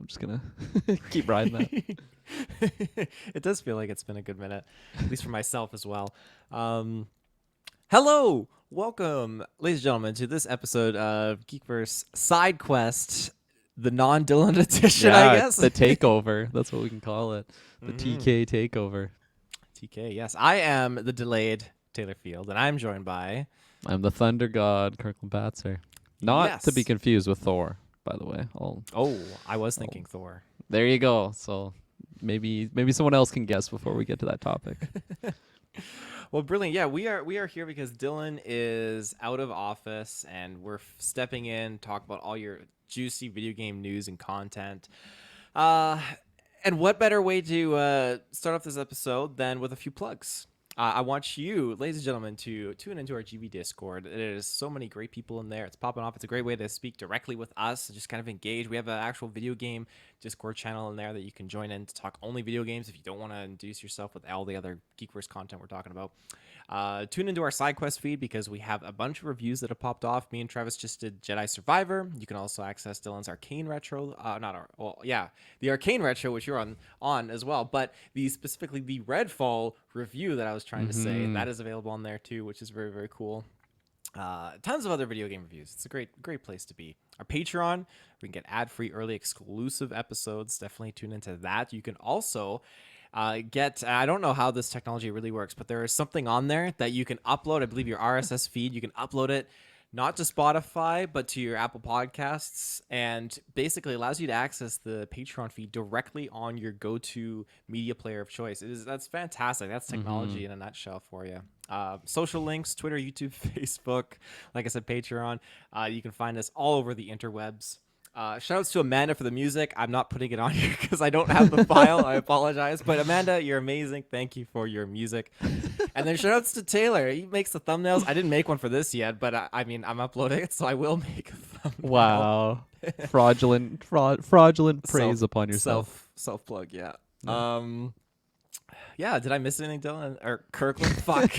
I'm just gonna keep riding that. It does feel like it's been a good minute, at least for myself as well. Hello, welcome, ladies and gentlemen, to this episode of Geekverse Sidequest, the non-Dylan edition, I guess. The takeover. That's what we can call it. The Mhm. TK takeover. TK, yes. I am the delayed Taylor Field, and I'm joined by... I'm the Thunder God, Kirklin Batzer. Not to be Yes. confused with Thor, by the way. Oh, I was thinking Thor. There you go. So maybe someone else can guess before we get to that topic. Well, brilliant. Yeah, we are here because Dylan is out of office, and we're stepping in, talk about all your juicy video game news and content. And what better way to start off this episode than with a few plugs? I want you, ladies and gentlemen, to tune into our GB Discord. There's so many great people in there. It's popping off. It's a great way to speak directly with us and just kind of engage. We have an actual video game Discord channel in there that you can join in to talk only video games if you don't want to induce yourself with all the other Geekverse content we're talking about. Tune into our SideQuest feed because we have a bunch of reviews that have popped off. Me and Travis just did Jedi Survivor. You can also access Dylan's Arcane Retro. The Arcane Retro, which you're on as well. But specifically the Redfall review that I was trying to say, that is available on there too, which is very, very cool. Tons of other video game reviews. It's a great place to be. Our Patreon, we can get ad-free, early, exclusive episodes. Definitely tune into that. You can also get, I don't know how this technology really works, but there is something on there that you can upload. I believe your RSS feed, you can upload it not to Spotify, but to your Apple Podcasts, and basically allows you to access the Patreon feed directly on your go-to media player of choice. That's fantastic. That's technology in a nutshell for you. Social links, Twitter, YouTube, Facebook, like I said, Patreon. You can find us all over the interwebs. Shout outs to Amanda for the music. I'm not putting it on here because I don't have the file. I apologize. But Amanda, you're amazing. Thank you for your music. And then shout outs to Taylor. He makes the thumbnails. I didn't make one for this yet, but I'm uploading it, so I will make a thumbnail. Wow. fraudulent praise upon yourself. Self plug, yeah. Yeah, did I miss anything, Dylan? Or Kirkland? Fuck.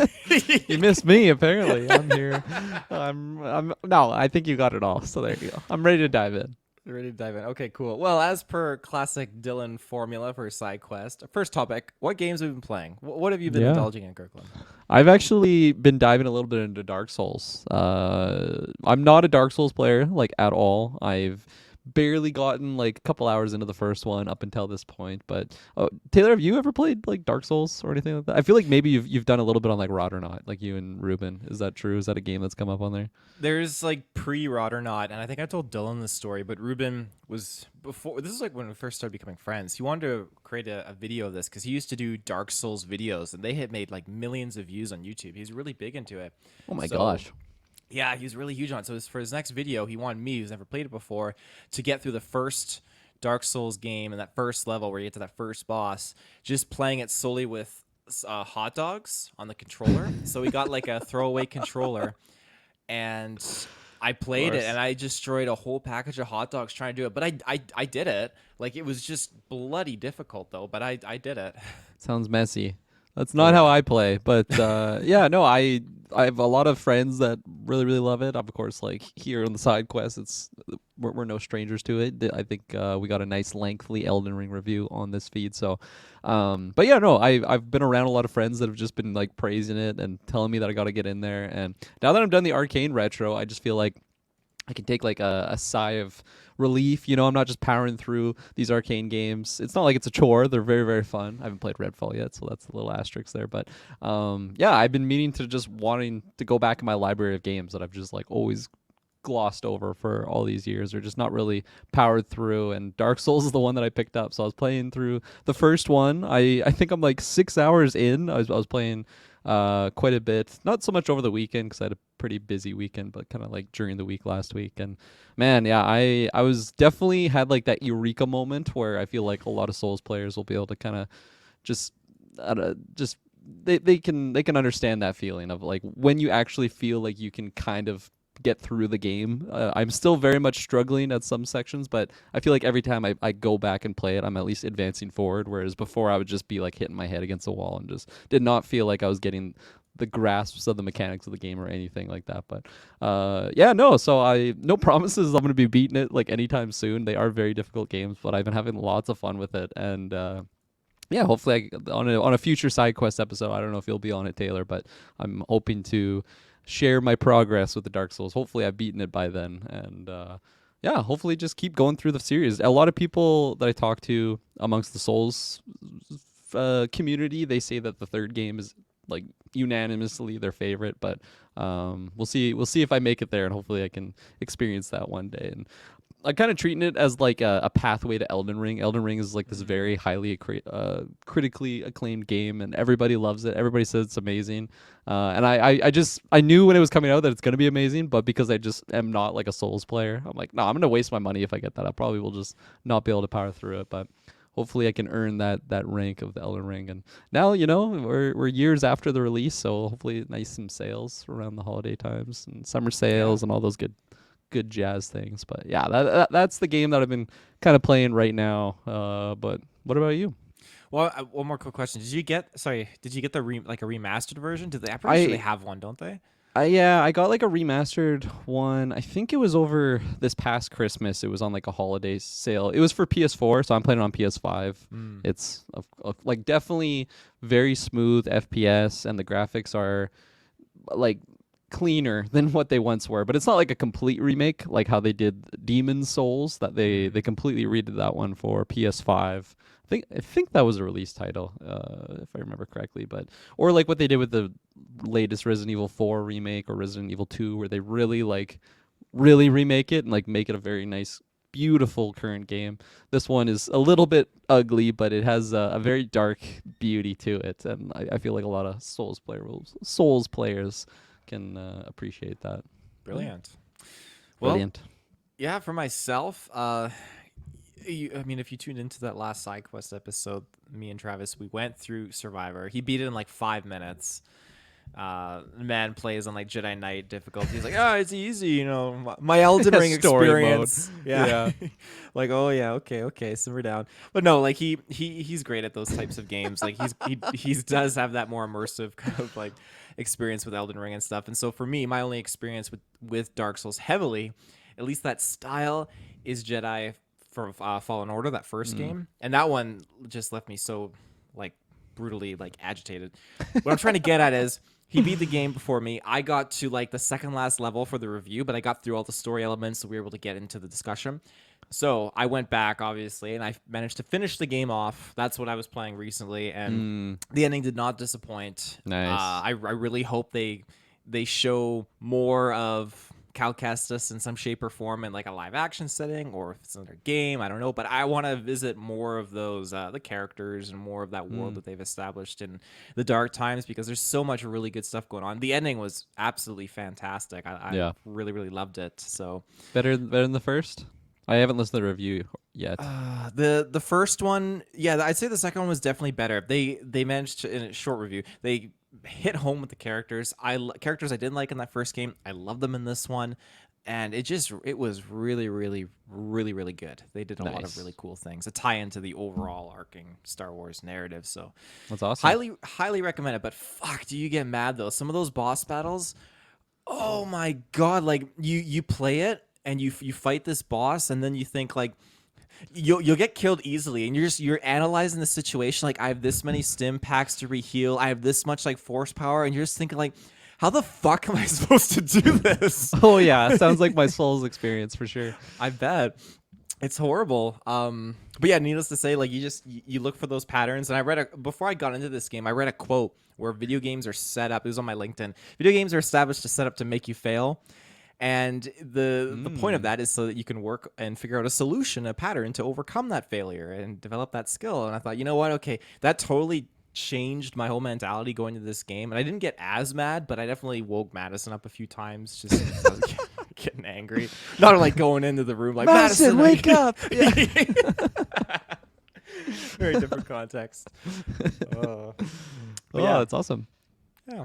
You missed me, apparently. I'm here. No, I think you got it all. So there you go. I'm ready to dive in. Ready to dive in. Okay, cool. Well, as per classic Dylan formula for SideQuest, first topic, what games have you been playing? What have you been indulging in, Kirkland? I've actually been diving a little bit into Dark Souls. I'm not a Dark Souls player, like, at all. I've barely gotten, like, a couple hours into the first one up until this point. But, Taylor, have you ever played, like, Dark Souls or anything like that? I feel like maybe you've done a little bit on, like, Rod or Not, like you and Ruben. Is that true? Is that a game that's come up on there? There's like pre-Rod or Not, and I think I told Dylan this story, but Ruben was before. This is like when we first started becoming friends. He wanted to create a video of this because he used to do Dark Souls videos, and they had made like millions of views on YouTube. He's really big into it. Oh my gosh. Yeah, he's really huge on it. So for his next video, he wanted me, who's never played it before, to get through the first Dark Souls game and that first level where you get to that first boss, just playing it solely with hot dogs on the controller. So we got like a throwaway controller. And I played it, and I destroyed a whole package of hot dogs trying to do it. But I did it. Like, it was just bloody difficult, though. But I did it. Sounds messy. That's not how I play. But, yeah, no, I have a lot of friends that really, really love it. Of course, like, here on the SideQuest, we're no strangers to it. I think we got a nice, lengthy Elden Ring review on this feed. So, but yeah, no, I've been around a lot of friends that have just been, like, praising it and telling me that I got to get in there. And now that I'm done the Arcane Retro, I just feel like I can take, like, a sigh of relief. You know, I'm not just powering through these Arcane games. It's not like it's a chore. They're very, very fun. I haven't played Redfall yet, so that's a little asterisk there. But yeah, I've been meaning to just wanting to go back in my library of games that I've just, like, always glossed over for all these years, or just not really powered through. And Dark Souls is the one that I picked up. So I was playing through the first one. I think I'm like 6 hours in. I was playing quite a bit, not so much over the weekend because I had a pretty busy weekend, but kind of like during the week last week. And man, yeah, I was definitely had like that eureka moment where I feel like a lot of Souls players will be able to kind of just they can understand that feeling of like when you actually feel like you can kind of get through the game. I'm still very much struggling at some sections, but I feel like every time I go back and play it, I'm at least advancing forward, whereas before I would just be like hitting my head against the wall and just did not feel like I was getting the grasps of the mechanics of the game or anything like that. But yeah, no. So no promises I'm gonna be beating it like anytime soon. They are very difficult games, but I've been having lots of fun with it, and yeah, hopefully on a future side quest episode. I don't know if you'll be on it, Taylor, but I'm hoping to share my progress with the Dark Souls. Hopefully, I've beaten it by then, and yeah, hopefully just keep going through the series. A lot of people that I talk to amongst the Souls community, they say that the third game is like unanimously their favorite, but we'll see. We'll see if I make it there, and hopefully I can experience that one day. And I'm kind of treating it as like a pathway to Elden Ring. Elden Ring is like this very highly critically acclaimed game, and everybody loves it. Everybody says it's amazing. And I knew when it was coming out that it's gonna be amazing, but because I just am not like a Souls player, I'm like, no, I'm gonna waste my money if I get that. I probably will just not be able to power through it. But hopefully I can earn that rank of the Elden Ring. And now we're years after the release, so hopefully nice some sales around the holiday times and summer sales and all those good jazz things. But yeah, that's the game that I've been kind of playing right now. But what about you? Well, one more quick question. Did you get the like a remastered version? I'm pretty sure they have one, don't they? Yeah, I got like a remastered one. I think it was over this past Christmas. It was on like a holiday sale. It was for PS4, so I'm playing it on PS5. It's like definitely very smooth FPS, and the graphics are like cleaner than what they once were, but it's not like a complete remake like how they did Demon Souls, that they completely redid that one for PS5. I think that was a release title, if I remember correctly, but or like what they did with the latest Resident Evil 4 remake or Resident Evil 2, where they really remake it and like make it a very nice, beautiful current game. This one is a little bit ugly, but it has a very dark beauty to it, and I feel like a lot of Souls players can appreciate that. Brilliant. Brilliant. Well, yeah, for myself, I mean, if you tuned into that last side quest episode, me and Travis, we went through Survivor. He beat it in like 5 minutes. Man plays on like Jedi Knight difficulty. He's like, oh, it's easy, my Elden Ring experience. Yeah. Like, oh yeah, okay, simmer down. But no, like he's great at those types of games. Like he does have that more immersive kind of like experience with Elden Ring and stuff. And so for me, my only experience with Dark Souls heavily, at least that style, is Jedi for Fallen Order, that first game, and that one just left me so like brutally like agitated. What I'm trying to get at is he beat the game before me. I got to like the second last level for the review, but I got through all the story elements, so we were able to get into the discussion. So I went back, obviously, and I managed to finish the game off. That's what I was playing recently, and the ending did not disappoint. Nice. I really hope they show more of Cal Kestis in some shape or form in like a live action setting, or if it's another game, I don't know. But I want to visit more of those the characters and more of that world that they've established in the Dark Times, because there's so much really good stuff going on. The ending was absolutely fantastic. I really loved it. So better than the first. I haven't listened to the review yet. The first one, yeah, I'd say the second one was definitely better. They managed to, in a short review, they hit home with the characters. Characters I didn't like in that first game, I love them in this one, and it was really good. They did a lot of really cool things to tie into the overall arcing Star Wars narrative. So that's awesome. Highly recommend it. But fuck, do you get mad though? Some of those boss battles, oh my god! Like you play it and you fight this boss, and then you think like you'll get killed easily, and you're analyzing the situation. Like, I have this many stim packs to reheal, I have this much like force power, and you're just thinking like, how the fuck am I supposed to do this? Oh yeah, it sounds like my Souls experience for sure. I bet. It's horrible. But yeah, needless to say, like you look for those patterns. And before I got into this game, I read a quote where video games are set up. It was on my LinkedIn. Video games are established to set up to make you fail. And the point of that is so that you can work and figure out a solution, a pattern to overcome that failure and develop that skill. And I thought, you know what? Okay, that totally changed my whole mentality going into this game. And I didn't get as mad, but I definitely woke Madison up a few times, just I was getting angry. Not like going into the room like, Madison, wake up. Yeah. Very different context. Yeah, that's awesome. Yeah.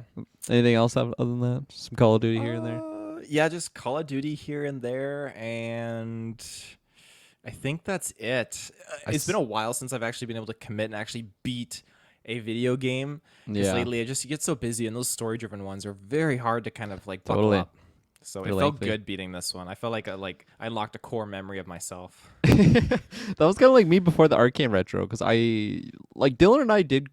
Anything else other than that? Just some Call of Duty here and there? Yeah, just Call of Duty here and there, and I think that's it. It's been a while since I've actually been able to commit and actually beat a video game, because Yeah, lately I just get so busy, and those story-driven ones are very hard to kind of like buckle totally. up. So They're it felt lengthy. good beating this one. I felt like I unlocked a core memory of myself. That was kind of like me before the Arcane Retro, because I like Dylan and I did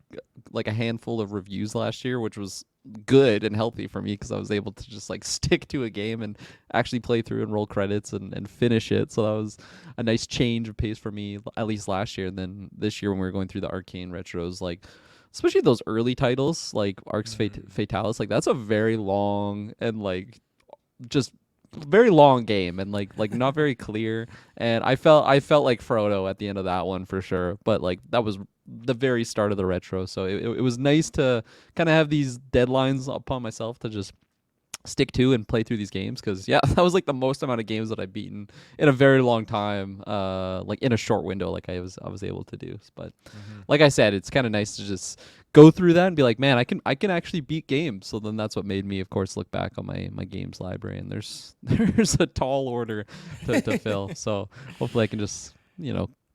like a handful of reviews last year, which was good and healthy for me because I was able to just like stick to a game and actually play through and roll credits and finish it. So that was a nice change of pace for me, at least last year. And then this year when we were going through the Arcane Retros, like especially those early titles like Fatalis, like that's a very long and like just very long game and like not very clear. And I felt like Frodo at the end of that one for sure, but like that was the very start of the retro, so it was nice to kind of have these deadlines upon myself to just stick to and play through these games, because yeah, that was like the most amount of games that I've beaten in a very long time, like in a short window, like I was able to do. But Mm-hmm. like I said, it's kind of nice to just go through that and be like, man, I can actually beat games. So then that's what made me, of course, look back on my games library, and there's there's a tall order to fill. So hopefully I can just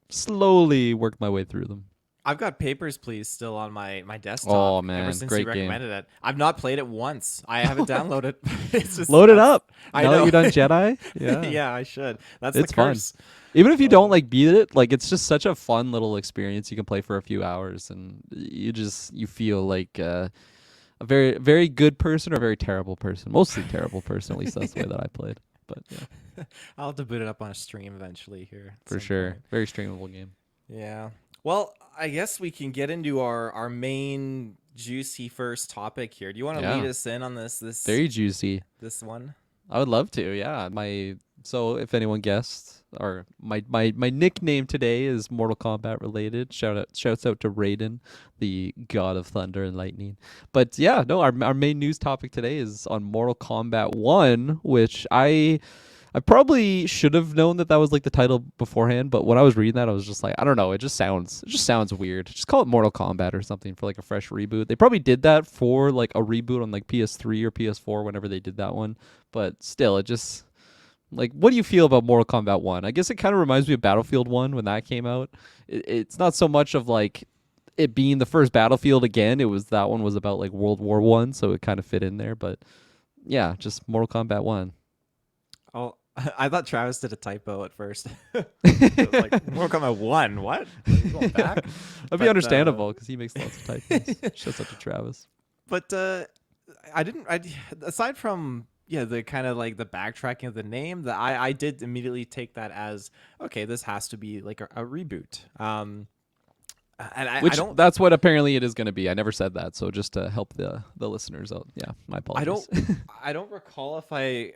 slowly work my way through them. I've got Papers, Please still on my desktop Oh ever man, since you great game. recommended it. I've not played it once. I have it downloaded. It's just Load it that's up. I Now that know. you're done Jedi, yeah, Yeah, I should. That's the it's fun. curse. Even if you don't Oh. like beat it, like it's just such a fun little experience. You can play for a few hours, and you feel like a very very good person or a very terrible person. Mostly terrible person. At least that's the way that I played. But yeah, I'll have to boot it up on a stream eventually here at for some sure, point. very streamable game. Yeah. Well, I guess we can get into our main juicy first topic here. Do you want to lead Yeah, us in on this very juicy. this one? I would love to. Yeah, so if anyone guessed, or my nickname today is Mortal Kombat related. Shouts out to Raiden, the god of thunder and lightning. But yeah, no, our main news topic today is on Mortal Kombat 1, which I probably should have known that was like the title beforehand, but when I was reading that, I was just like, I don't know, it just sounds weird. Just call it Mortal Kombat or something for like a fresh reboot. They probably did that for like a reboot on like PS3 or PS4 whenever they did that one, but still, it just like, what do you feel about Mortal Kombat 1? I guess it kind of reminds me of Battlefield 1 when that came out. It's not so much of like it being the first Battlefield again. It was that one was about like World War 1, so it kind of fit in there, but yeah, just Mortal Kombat 1. Oh, I thought Travis did a typo at first. I was like, Mortal Kombat 1, what? Are you going back? That'd be But understandable because he makes lots of typos. Shouts out to Travis. but I didn't I aside from yeah, the kind of like the backtracking of the name, that I did immediately take that as okay, this has to be like a reboot. And I Which don't that's what apparently it is going to be. I never said that, so just to help the listeners out. Yeah, my I apologies. don't I don't recall if I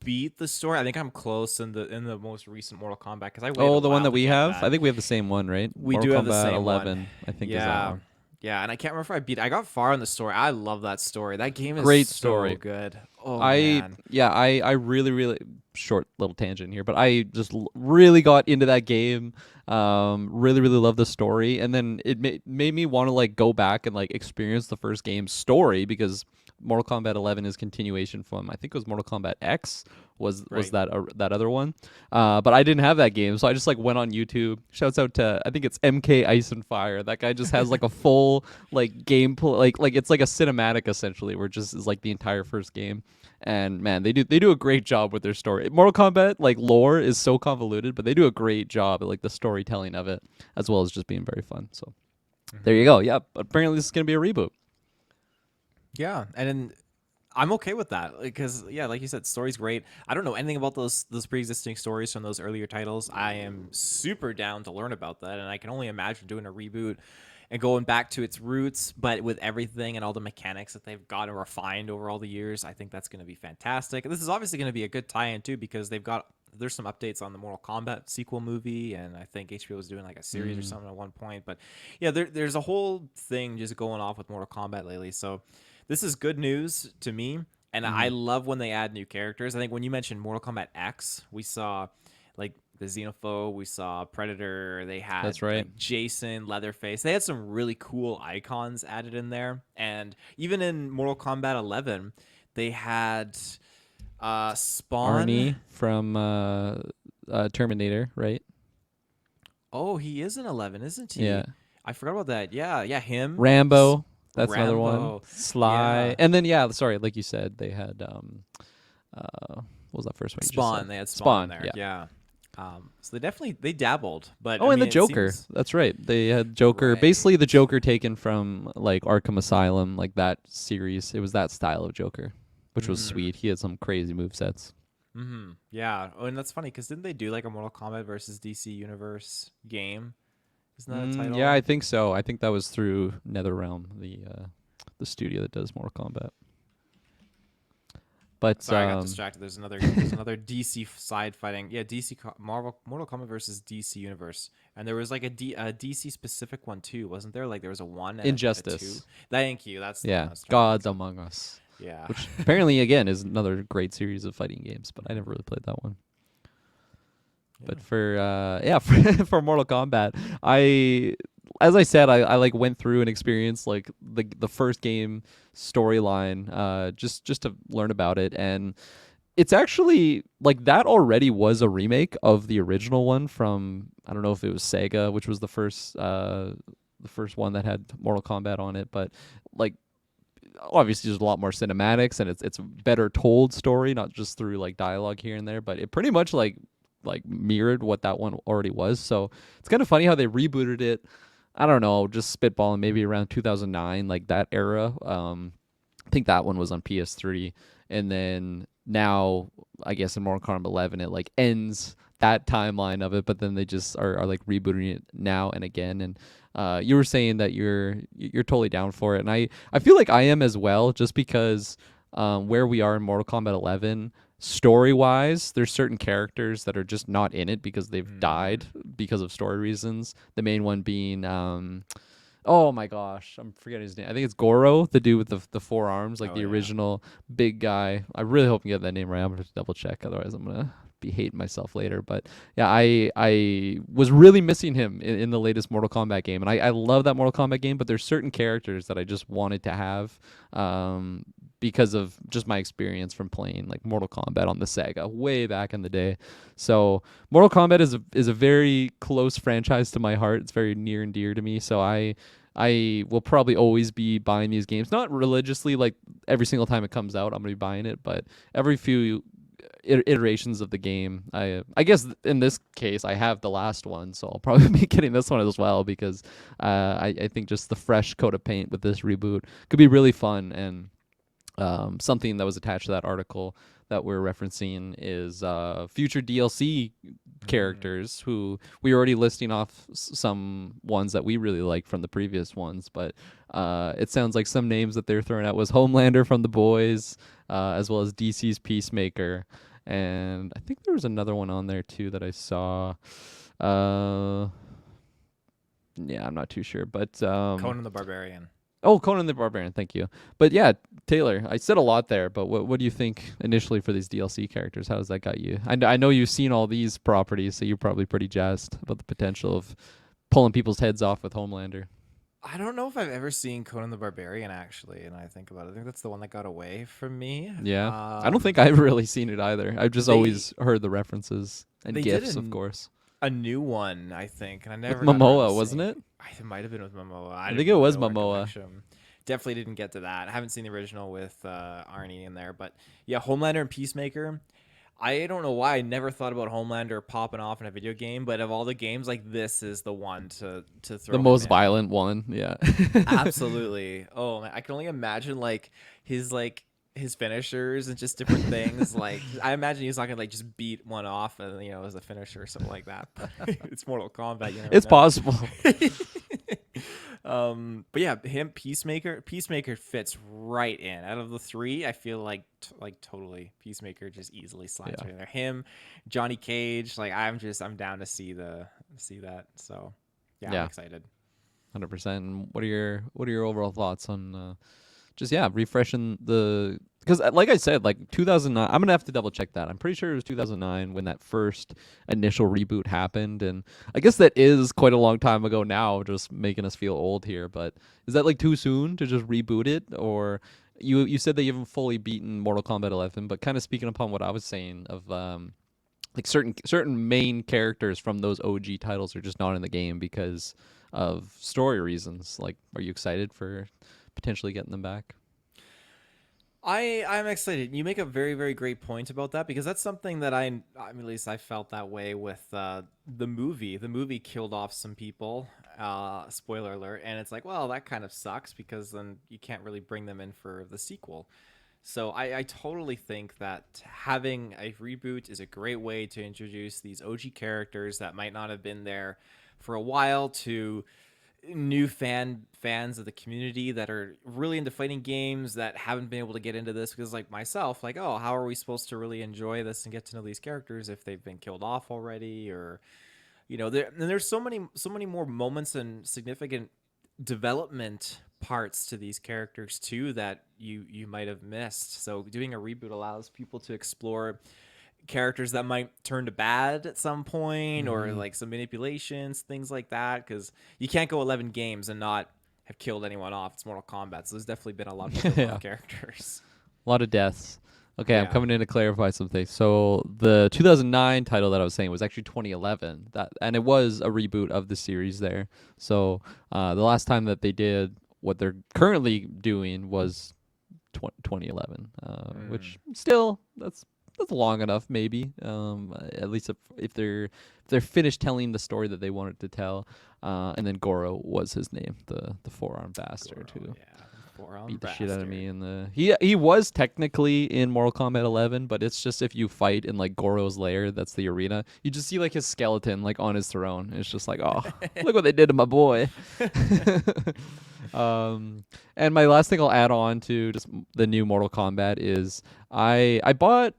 beat the story. I think I'm close in the most recent Mortal Kombat because I waited Oh, a the one while that to we get have. I that. think we have the same one, right? We Mortal do have the Kombat same one. 11, I think, is that Yeah. one. Yeah, and I can't remember if I beat. I got far in the story. I love that story. That game is Great so story. good. Oh I man. yeah, I really really short little tangent here, but I just really got into that game. Really really loved the story, and then it made me want to like go back and like experience the first game's story, because Mortal Kombat 11 is continuation from, I think it was Mortal Kombat X was Right. that other one. But I didn't have that game, so I just like went on YouTube. Shouts out to, I think it's MK Ice and Fire. That guy just has like a full like gameplay, like it's like a cinematic essentially, where it just is like the entire first game. And man, they do a great job with their story. Mortal Kombat like lore is so convoluted, but they do a great job at like the storytelling of it, as well as just being very fun. So there you go. Yeah, but apparently this is gonna be a reboot. Yeah, and then I'm okay with that because yeah, like you said, story's great. I don't know anything about those pre-existing stories from those earlier titles. I am super down to learn about that, and I can only imagine doing a reboot and going back to its roots, but with everything and all the mechanics that they've got and refined over all the years. I think that's going to be fantastic. And this is obviously going to be a good tie-in too, because there's some updates on the Mortal Kombat sequel movie, and I think HBO was doing like a series or something at one point. But yeah, there's a whole thing just going off with Mortal Kombat lately. So this is good news to me, and I love when they add new characters. I think when you mentioned Mortal Kombat X, we saw like the Xenophobe, we saw Predator, they had That's right. like Jason, Leatherface. They had some really cool icons added in there. And even in Mortal Kombat 11, they had Spawn. Arnie from Terminator, right? Oh, he is in 11, isn't he? Yeah. I forgot about that. Yeah, yeah, him. Rambo, that's another one. Rambo. Sly, Yeah. and then yeah, sorry, like you said, they had what was that first one you just said? Spawn. They had Spawn in Spawn, there. yeah. Yeah. So they definitely they dabbled, but Oh, I and the mean it Joker. seems That's right. They had Joker, basically the right. Joker taken from like Arkham Asylum, like that series. It was that style of Joker, which was Mhm. sweet. He had some crazy move sets. Mhm. Yeah. Oh, and that's funny because didn't they do like a Mortal Kombat versus DC Universe game? Isn't that a Yeah, I title? think so. I think that was through NetherRealm, the studio that does Mortal Kombat. But Sorry, I got distracted. There's another DC side fighting. Yeah, Marvel Mortal Kombat versus DC Universe, and there was like a DC specific one too, wasn't there? Like there was a one and a two. Injustice, Thank you. That's the one I yeah, was trying to think Gods of. Among Us, Yeah. which apparently again is another great series of fighting games, but I never really played that one. Yeah. But for yeah, for Mortal Kombat, I as I said, I like went through and experienced like the first game storyline, just to learn about it, and it's actually like that already was a remake of the original one from I don't know if it was Sega, which was the first one that had Mortal Kombat on it, but like obviously there's a lot more cinematics and it's a better told story, not just through like dialogue here and there, but it pretty much like mirrored what that one already was. So it's kind of funny how they rebooted it. I don't know, just spitballing maybe around 2009, like that era. I think that one was on PS3, and then now I guess in Mortal Kombat 11 it like ends that timeline of it, but then they just are like rebooting it now and again. And you were saying that you're totally down for it, and I feel like I am as well, just because where we are in Mortal Kombat 11. Story wise, there's certain characters that are just not in it because they've died Mm. because of story reasons. The main one being oh my gosh, I'm forgetting his name. I think it's Goro, the dude with the four arms, like Oh the yeah. original big guy. I really hope you get that name right. I'm gonna have to double check, otherwise I'm gonna be hating myself later. But yeah, I was really missing him in the latest Mortal Kombat game, and I love that Mortal Kombat game. But there's certain characters that I just wanted to have, because of just my experience from playing like Mortal Kombat on the Sega way back in the day. So Mortal Kombat is a very close franchise to my heart. It's very near and dear to me. So I will probably always be buying these games, not religiously, like every single time it comes out, I'm gonna be buying it, but every few iterations of the game, I guess in this case I have the last one, so I'll probably be getting this one as well because I think just the fresh coat of paint with this reboot could be really fun. And something that was attached to that article that we're referencing is future DLC Mm. characters who we were already listing off some ones that we really like from the previous ones, but it sounds like some names that they're throwing out was Homelander from The Boys, as well as DC's Peacemaker, and I think there was another one on there too that I saw. Uh, yeah, I'm not too sure, but Conan the Barbarian. oh, Conan the Barbarian, thank you. But yeah, Taylor, I said a lot there, but what do you think initially for these DLC characters? How has that got you? I know you've seen all these properties, so you're probably pretty jazzed about the potential of pulling people's heads off with Homelander. I don't know if I've ever seen Conan the Barbarian actually, and I think about it. I think that's the one that got away from me. Yeah, I don't think I've really seen it either. I've just They always heard the references and they did gifs, of an course. a new one, I think, and I With never got around to Momoa, wasn't seeing. it? It might have been with Momoa. I I have think it no was no Momoa. recollection. Definitely didn't get to that. I haven't seen the original with Arnie in there, but yeah, Homelander and Peacemaker. I don't know why I never thought about Homelander popping off in a video game, but of all the games, like this is the one to The throw him most in. violent one, yeah. Absolutely. Oh man, I can only imagine like his finishers and just different things. Like I imagine he's not gonna like just beat one off and as a finisher or something like that. It's Mortal Kombat, you never It's know. possible. But yeah, him Peacemaker fits right in. Out of the three, I feel like like totally Peacemaker just easily slides Yeah, right in there. Him, Johnny Cage, like I'm down to see that. So yeah, I'm yeah. excited. 100%. And what are your overall thoughts on just yeah refreshing the because like I said like 2009 I'm gonna have to double check that. I'm pretty sure it was 2009 when that first initial reboot happened, and I guess that is quite a long time ago now, just making us feel old here. But is that like too soon to just reboot it? Or you said that you haven't fully beaten Mortal Kombat 11, but kind of speaking upon what I was saying of like certain main characters from those OG titles are just not in the game because of story reasons. Like, are you excited for potentially getting them back? I'm excited. You make a very very great point about that because that's something that I mean, at least I felt that way with the movie. The movie killed off some people. Spoiler alert. And it's like, well, that kind of sucks because then you can't really bring them in for the sequel. So I totally think that having a reboot is a great way to introduce these OG characters that might not have been there for a while to new fans of the community that are really into fighting games that haven't been able to get into this because like myself, like, oh, how are we supposed to really enjoy this and get to know these characters if they've been killed off already? Or there's so many more moments and significant development parts to these characters too that you might have missed. So doing a reboot allows people to explore characters that might turn to bad at some point, or Mm-hmm. like some manipulations, things like that, because you can't go 11 games and not have killed anyone off. It's Mortal Kombat, so there's definitely been a lot of killing Yeah, off characters. a lot of deaths. Okay, I'm Yeah. coming in to clarify something. So the 2009 title that I was saying was actually 2011. That and it was a reboot of the series there. So the last time that they did what they're currently doing was 2011, Mm. which still that's long enough maybe. At least if they're finished telling the story that they wanted to tell. And then Goro was his name, the four-armed bastard Goro, who yeah. Four-arm beat the shit out of bastard. me in the he was technically in Mortal Kombat 11, but it's just if you fight in like Goro's lair, that's the arena, you just see like his skeleton like on his throne. It's just like, oh, look what they did to my boy. And my last thing I'll add on to just the new Mortal Kombat is I bought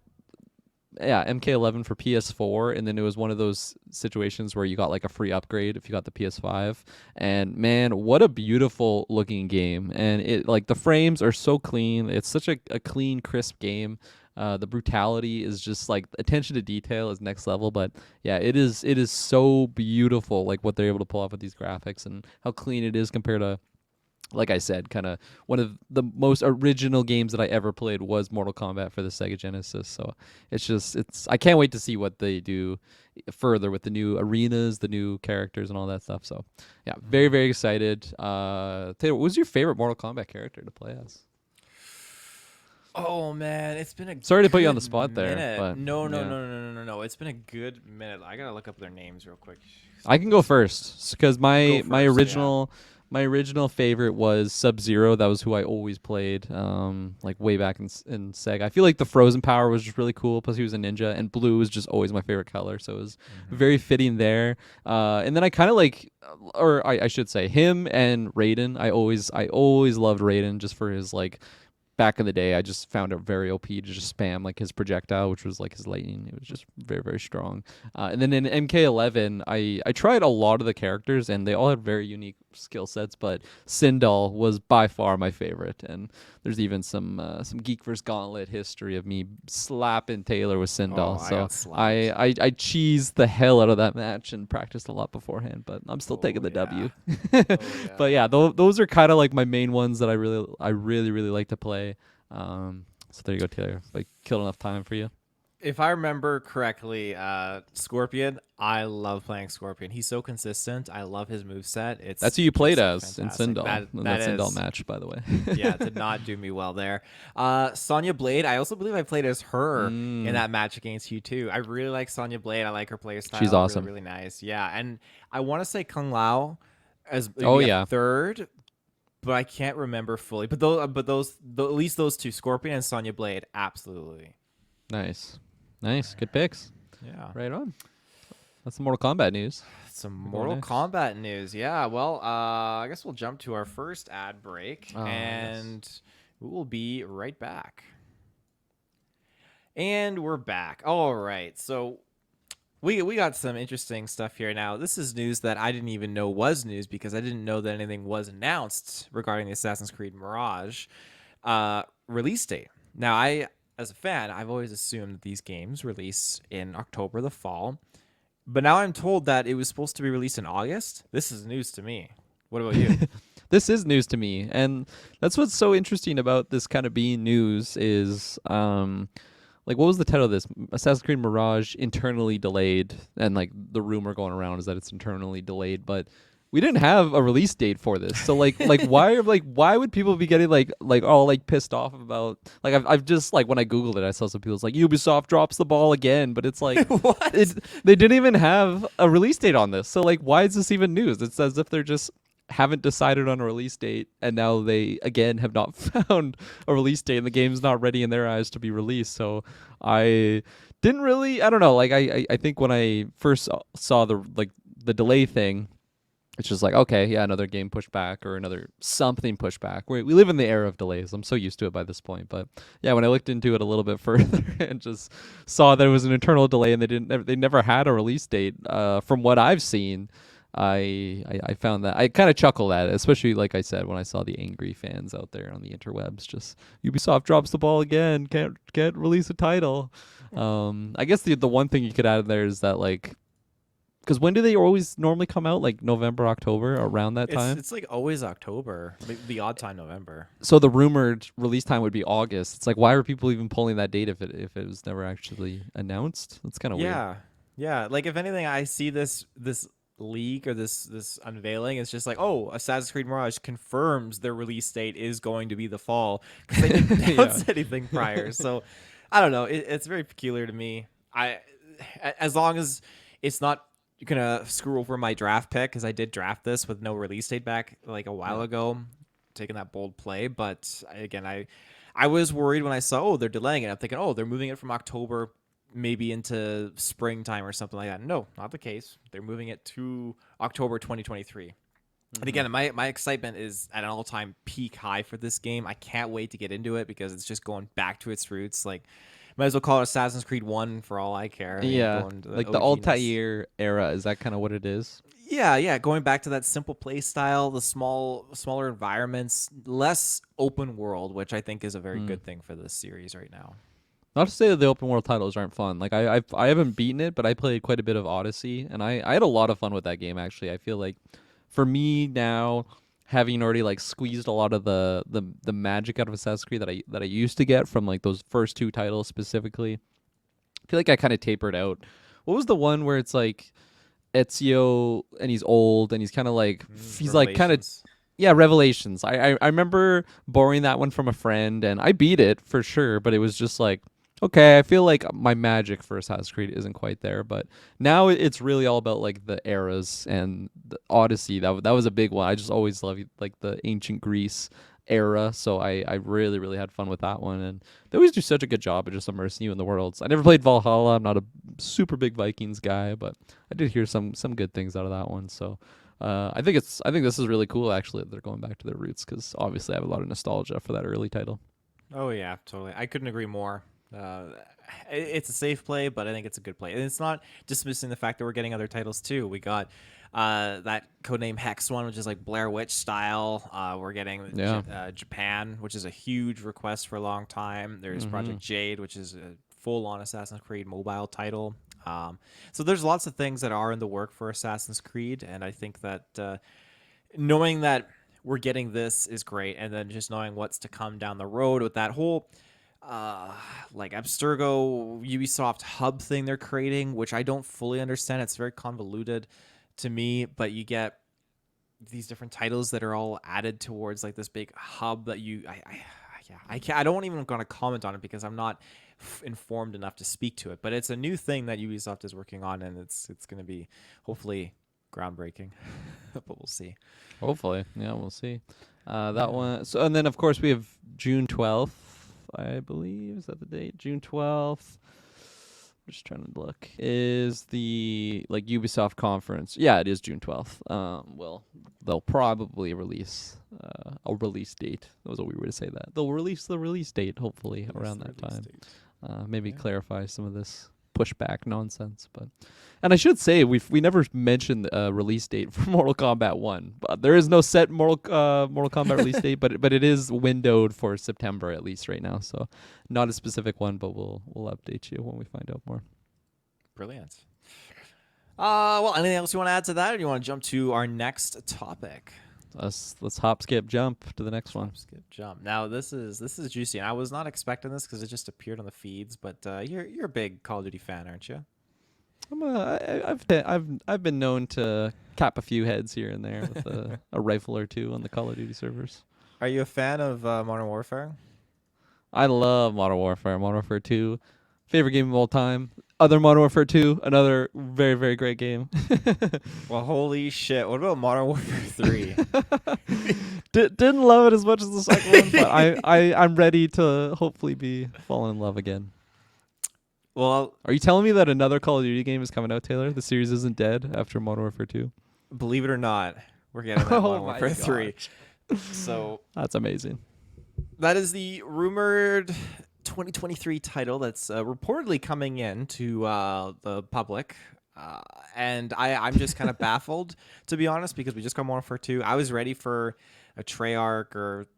MK11 for PS4, and then it was one of those situations where you got like a free upgrade if you got the PS5. And man, what a beautiful looking game! And it like the frames are so clean. It's such a clean, crisp game. The brutality is just like attention to detail is next level. But yeah, it is so beautiful, like what they're able to pull off with these graphics and how clean it is compared to, like I said, kind of one of the most original games that I ever played was Mortal Kombat for the Sega Genesis. So it's I can't wait to see what they do further with the new arenas, the new characters, and all that stuff. So yeah, very Mhm. very excited. Taylor, what was your favorite Mortal Kombat character to play as? Oh man, it's been a Sorry to put you on the good spot there, minute. but No, no, yeah. no, no, no, no, no. It's been a good minute. I gotta look up their names real quick. I Skip can go this. first because Go my first. Yeah. original favorite was Sub Zero. That was who I always played, like way back in Sega. I feel like the Frozen power was just really cool. Plus, he was a ninja, and blue was just always my favorite color, so it was Hmm. very fitting there. And then I kind of like, or I should say, him and Raiden. I always loved Raiden just for his like back in the day, I just found it very OP to just spam like his projectile, which was like his lightning. It was just very very strong. And then in MK11, I tried a lot of the characters, and they all had very unique skill sets. But Sindel was by far my favorite, and there's even some Geek vs Gauntlet history of me slapping Taylor with Oh, Sindel. I So got slapped. I cheesed the hell out of that match and practiced a lot beforehand. But I'm still taking Oh the yeah. W. Oh yeah. But yeah, those are kind of like my main ones that I really like to play. So there you go, Taylor. Like killed enough time for you. If I remember correctly, Scorpion. I love playing Scorpion. He's so consistent. I love his moveset. That's It's who you played just as in fantastic. Sindel That in that that Sindel is match, by the way. yeah, did not do me well there. Sonya Blade, I also believe I played as her in mm, that match against you too. I really like Sonya Blade. I like her play she's style. Really, awesome. really nice. Yeah, and I want to say Kung Lao as Oh maybe a yeah, third, but I can't remember fully. At least those two, Scorpion and Sonya Blade, absolutely. nice, nice, good picks. Yeah. Right on. That's the Mortal Kombat news. Some We're going Mortal next. Kombat news. Yeah, well, I guess we'll jump to our first ad break Ah yes. and we will be right back. And we're back. All right. So we got some interesting stuff here now. This is news that I didn't even know was news because I didn't know that anything was announced regarding the Assassin's Creed Mirage release date. Now, as a fan, I've always assumed that these games release in October, the fall. But now I'm told that it was supposed to be released in August. This is news to me. What about you? This is news to me, and that's what's so interesting about this kind of being news is like what was the title of this? Assassin's Creed Mirage internally delayed, and like the rumor going around is that it's internally delayed, but we didn't have a release date for this. So why would people be getting like all like pissed off about like I've just like when I googled it I saw some people's like Ubisoft drops the ball again, but it's like What? they didn't even have a release date on this. So like why is this even news? It's as if they're just haven't decided on a release date and now they again have not found a release date and the game's not ready in their eyes to be released. So I didn't really, I don't know, like I think when I first saw the delay thing, it's just like, okay, yeah, another game pushed back or another something pushed back. We live in the era of delays. I'm so used to it by this point. But yeah, when I looked into it a little bit further and just saw that it was an internal delay and they never had a release date, from what I've seen, I found that I kind of chuckle at it, especially like I said when I saw the angry fans out there on the interwebs. Just Ubisoft drops the ball again, can't release a title. I guess the one thing you could add in there is that like, because when do they always normally come out? Like November, October, around that time? It's like always October, the odd time November. So the rumored release time would be August. It's like, why are people even pulling that date if it was never actually announced? That's kind of weird. Yeah. Like if anything, I see this leak or this unveiling. It's just like, oh, Assassin's Creed Mirage confirms their release date is going to be the fall because they didn't announce anything prior. So I don't know. It's very peculiar to me. As long as it's not gonna screw over my draft pick, because I did draft this with no release date back like a while ago, taking that bold play. But again, I was worried when I saw, oh, they're delaying it. I'm thinking, oh, they're moving it from October maybe into springtime or something like that. No, not the case. They're moving it to October 2023. And again, my excitement is at an all-time peak high for this game. I can't wait to get into it because it's just going back to its roots. Like, might as well call it Assassin's Creed 1 for all I care. Yeah, going to like the OG-ness. Altair era. Is that kind of what it is? Yeah, going back to that simple play style, the smaller environments, less open world, which I think is a very good thing for this series right now. Not to say that the open world titles aren't fun. Like I haven't beaten it, but I played quite a bit of Odyssey, and I had a lot of fun with that game. Actually, I feel like for me now, having already like squeezed a lot of the magic out of Assassin's Creed that I used to get from like those first two titles specifically, I feel like I kind of tapered out. What was the one where it's like Ezio and he's old and he's kind of like he's like kind of Revelations. yeah, Revelations. I remember borrowing that one from a friend and I beat it for sure, but it was just like, okay, I feel like my magic for Assassin's Creed isn't quite there, but now it's really all about like the eras and the Odyssey. That was a big one. I just always love like the ancient Greece era, so I really had fun with that one, and they always do such a good job of just immersing you in the worlds. I never played Valhalla. I'm not a super big Vikings guy, but I did hear some good things out of that one. So I think this is really cool actually that they're going back to their roots, because obviously I have a lot of nostalgia for that early title. Oh yeah, totally. I couldn't agree more. It's a safe play, but I think it's a good play. And it's not dismissing the fact that we're getting other titles too. We got that codename Hex one, which is like Blair Witch style. We're getting Japan, which is a huge request for a long time. There's Project Jade, which is a full-on Assassin's Creed mobile title. So there's lots of things that are in the work for Assassin's Creed, and I think that knowing that we're getting this is great, and then just knowing what's to come down the road with that whole like Abstergo Ubisoft hub thing they're creating, which I don't fully understand. It's very convoluted to me, but you get these different titles that are all added towards like this big hub that I can't, I don't even going to comment on it because I'm not informed enough to speak to it, but it's a new thing that Ubisoft is working on, and it's going to be hopefully groundbreaking, but we'll see. Hopefully, yeah, we'll see. That one. So, and then of course we have June 12th. I believe, is that the date? June 12th. I'm just trying to look. Is the like Ubisoft conference? Yeah, it is June 12th. Well, they'll probably release a release date. That was a weird way to say that. They'll release the release date hopefully around that time. Maybe clarify some of this pushback nonsense, but and I should say we never mentioned a release date for Mortal Kombat 1. But there is no set Mortal Kombat release date, but it is windowed for September at least right now. So not a specific one, but we'll update you when we find out more. Brilliant. Well, anything else you want to add to that, or do you want to jump to our next topic? Let's hop, skip, jump to the next one. Skip jump. Now this is juicy, and I was not expecting this because it just appeared on the feeds. But you're a big Call of Duty fan, aren't you? I've been known to cap a few heads here and there with a rifle or two on the Call of Duty servers. Are you a fan of Modern Warfare? I love Modern Warfare. Modern Warfare 2, favorite game of all time. Other Modern Warfare 2, another very, very great game. Well, holy shit. What about Modern Warfare 3? Didn't love it as much as the second one, but I'm ready to hopefully be falling in love again. Well, are you telling me that another Call of Duty game is coming out, Taylor? The series isn't dead after Modern Warfare 2? Believe it or not, we're getting that Modern Warfare 3. So that's amazing. That is the rumored 2023 title that's reportedly coming in to the public. And I'm just kind of baffled, to be honest, because we just got Modern Warfare 2. I was ready for a Treyarch or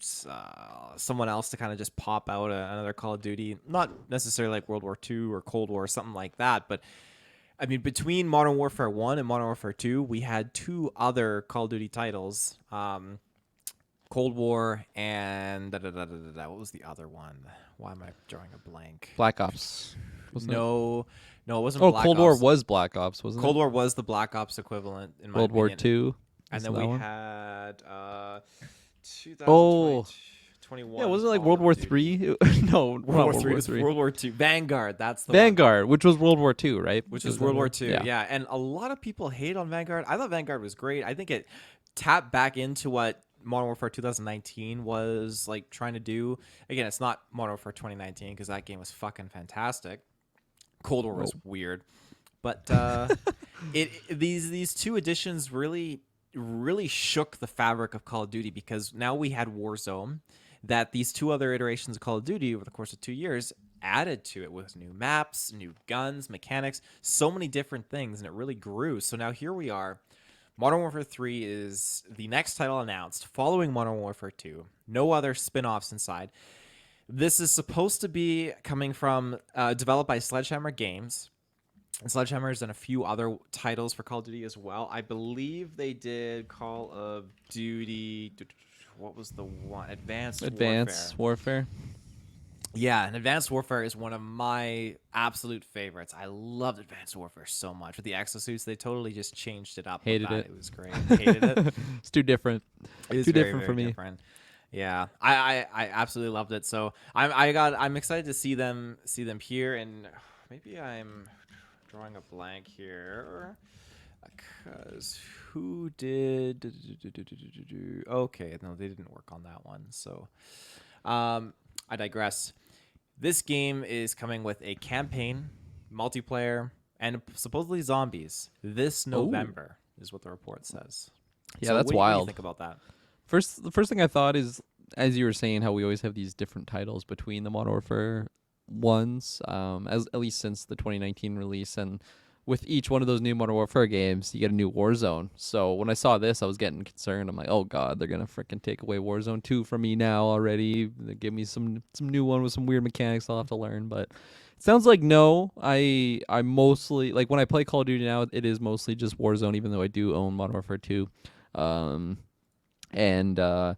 someone else to kind of just pop out another Call of Duty. Not necessarily like World War II or Cold War or something like that. But, I mean, between Modern Warfare 1 and Modern Warfare 2, we had two other Call of Duty titles. Cold War and what was the other one? Why am I drawing a blank? Black Ops. No, it wasn't. Oh, Black Cold Ops. War was Black Ops, wasn't it? Cold War was the Black Ops equivalent in my World War opinion. II. And then we one? had 2020, Oh, 21. yeah, wasn't it like World War III? No, World War War III. World War II. Vanguard. That's the Vanguard, which was World War II, right? Which was World War II. Yeah, and a lot of people hate on Vanguard. I thought Vanguard was great. I think it tapped back into what Modern Warfare 2019 was like trying to do. Again, it's not Modern Warfare 2019 because that game was fucking fantastic. Cold War was weird, but these two editions really shook the fabric of Call of Duty because now we had Warzone that these two other iterations of Call of Duty over the course of 2 years added to it with new maps, new guns, mechanics, so many different things, and it really grew. So now here we are. Modern Warfare 3 is the next title announced following Modern Warfare 2. No other spin-offs inside. This is supposed to be coming from, developed by Sledgehammer Games. And Sledgehammer has done a few other titles for Call of Duty as well. I believe they did Call of Duty, what was the one? Advanced Warfare. Yeah, and Advanced Warfare is one of my absolute favorites. I loved Advanced Warfare so much. With the exosuits, they totally just changed it up. Hated it. It was great. Hated it. It's too different. It was too very, different very for me. Different. Yeah, I absolutely loved it. So I'm excited to see them here, and maybe I'm drawing a blank here because who did? Okay, no, they didn't work on that one. So I digress. This game is coming with a campaign, multiplayer, and supposedly zombies this November, is what the report says. Yeah, so that's wild. wild. What do you think about that? The first thing I thought is, as you were saying, how we always have these different titles between the Modern Warfare ones, as at least since the 2019 release, and with each one of those new Modern Warfare games, you get a new Warzone. So when I saw this, I was getting concerned. I'm like, oh god, they're gonna freaking take away Warzone 2 from me now already. They give me some new one with some weird mechanics I'll have to learn. But it sounds like no. I mostly, like, when I play Call of Duty now, it is mostly just Warzone, even though I do own Modern Warfare 2. And I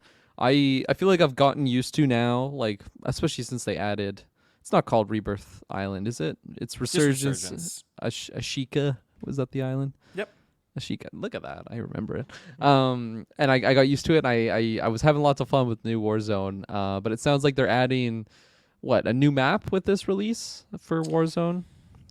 feel like I've gotten used to now, like, especially since they added. It's not called Rebirth Island, is it? It's Resurgence. Ashika, was that the island? Yep. Ashika. Look at that. I remember it. And I got used to it. And I was having lots of fun with new Warzone. But it sounds like they're adding, a new map with this release for Warzone,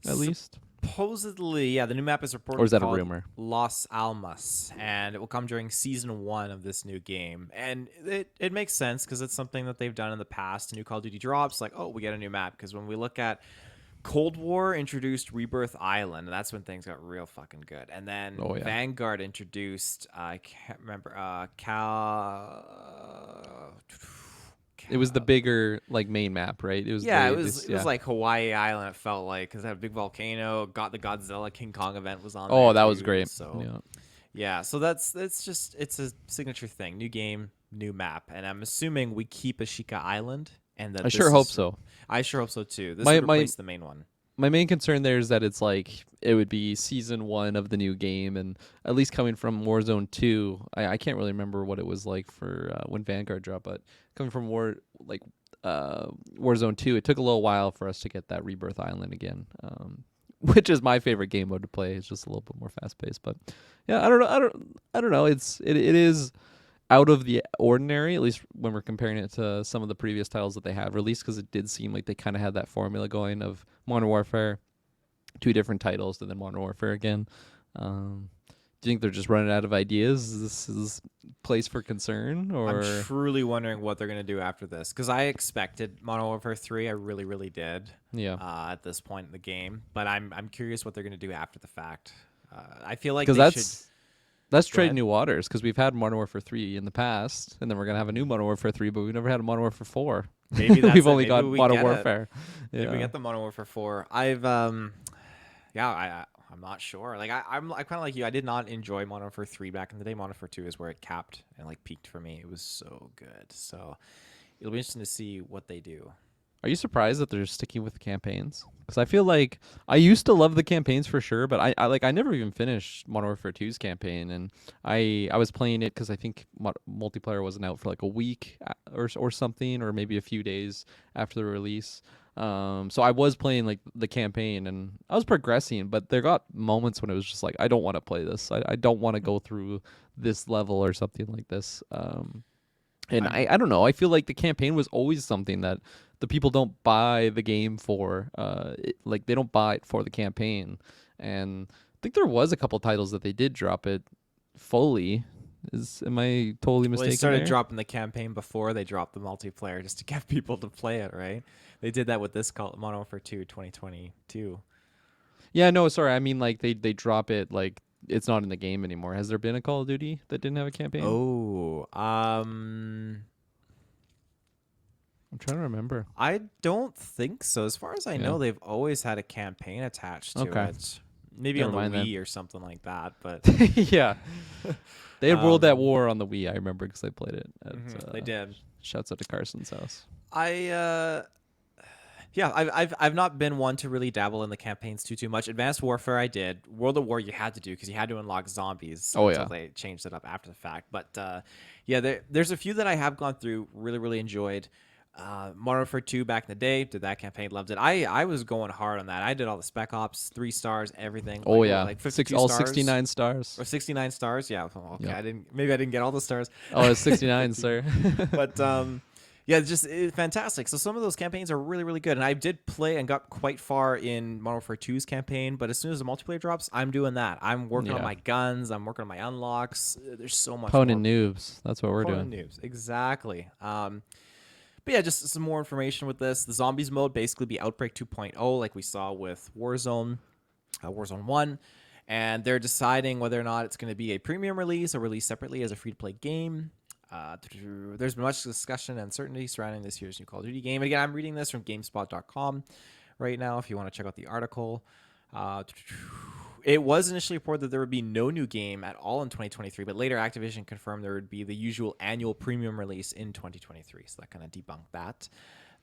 at least? Supposedly, yeah, the new map is reported. Or is that a rumor? Los Almas, and it will come during Season 1 of this new game. And it makes sense because it's something that they've done in the past. New Call of Duty drops, like, oh, we get a new map. Because when we look at Cold War introduced Rebirth Island, and that's when things got real fucking good. And then Vanguard introduced, I can't remember, It was the bigger, main map, right? It was it was like Hawaii Island. It felt like because it had a big volcano. Got the Godzilla King Kong event was on. Oh, there that too, was great. So so it's a signature thing. New game, new map, and I'm assuming we keep Ashika Island. And that I sure hope so. I sure hope so too. This would replace the main one. my main concern there is that it's like it would be season 1 of the new game, and at least coming from Warzone 2, I can't really remember what it was like for when Vanguard dropped, but coming from like Warzone 2, it took a little while for us to get that Rebirth Island again, which is my favorite game mode to play. It's just a little bit more fast paced, but yeah, I don't know. It is out of the ordinary, at least when we're comparing it to some of the previous titles that they have released, because it did seem like they kind of had that formula going of Modern Warfare, 2 different titles, and then Modern Warfare again. Do you think they're just running out of ideas? Is place for concern, or I'm truly wondering what they're gonna do after this, because I expected Modern Warfare 3. I really, really did. yeah? At this point in the game, but I'm curious what they're gonna do after the fact. I feel like Because they should. that's Go trading ahead. new waters. Because we've had Modern Warfare 3 in the past, and then we're gonna have a new Modern Warfare 3, but we've never had a Modern Warfare 4. Maybe that's We've it. only Maybe got we Modern get it. Warfare. Maybe we Yeah. get the Modern Warfare 4. Yeah, I'm not sure. Like I kind of like you. I did not enjoy Modern Warfare 3 back in the day. Modern Warfare 2 is where it capped and like peaked for me. It was so good. So it'll be interesting to see what they do. Are you surprised that they're sticking with the campaigns? Because I feel like I used to love the campaigns for sure, but I never even finished Modern Warfare 2's campaign, and I was playing it because I think multiplayer wasn't out for like a week or something, or maybe a few days after the release. So I was playing like the campaign, and I was progressing, but there got moments when it was just like I don't want to play this. I don't want to go through this level or something like this. And I'm I don't know. I feel like the campaign was always something that the people don't buy the game for. Like they don't buy it for the campaign. And I think there was a couple titles that they did drop it fully. Am I totally Well, they mistaken started there? dropping the campaign before they dropped the multiplayer just to get people to play it, right? They did that with this called Modern Warfare 2 2022. Yeah, no, sorry. I mean like they drop it like it's not in the game anymore. Has there been a Call of Duty that didn't have a campaign? Oh, I'm trying to remember. I don't think so. As far as I Yeah. know, they've always had a campaign attached to Okay. it. Maybe Never on the mind then. Wii or something like that, but Yeah. They had World at um, War on the Wii, I remember, because I played it at they did. shouts out to Carson's house. I yeah, I've not been one to really dabble in the campaigns too much. Advanced Warfare I did. World at War you had to do because you had to unlock zombies Oh until yeah. they changed it up after the fact. But yeah, there's a few that I have gone through, really really enjoyed. Modern Warfare 2 back in the day, did that campaign, loved it. I was going hard on that. I did all the Spec Ops, 3 stars, everything. Oh Like, yeah. like 52 All stars 69 stars. or 69 stars. Yeah, well, okay. Yep. Maybe I didn't get all the stars. Oh, it's 69, sir. But yeah, it's fantastic. So some of those campaigns are really, really good. And I did play and got quite far in Modern Warfare 2's campaign, but as soon as the multiplayer drops, I'm doing that. I'm working on Yeah. my guns. I'm working on my unlocks. There's so much Pwn more. and noobs. That's what we're Conan doing. news, exactly. But yeah, just some more information with this. The zombies mode basically be Outbreak 2.0, like we saw with Warzone, Warzone 1. And they're deciding whether or not it's going to be a premium release or released separately as a free-to-play game. There's been much discussion and uncertainty surrounding this year's new Call of Duty game. And again, I'm reading this from GameSpot.com right now if you want to check out the article. It was initially reported that there would be no new game at all in 2023, but later Activision confirmed there would be the usual annual premium release in 2023. So that kind of debunked that.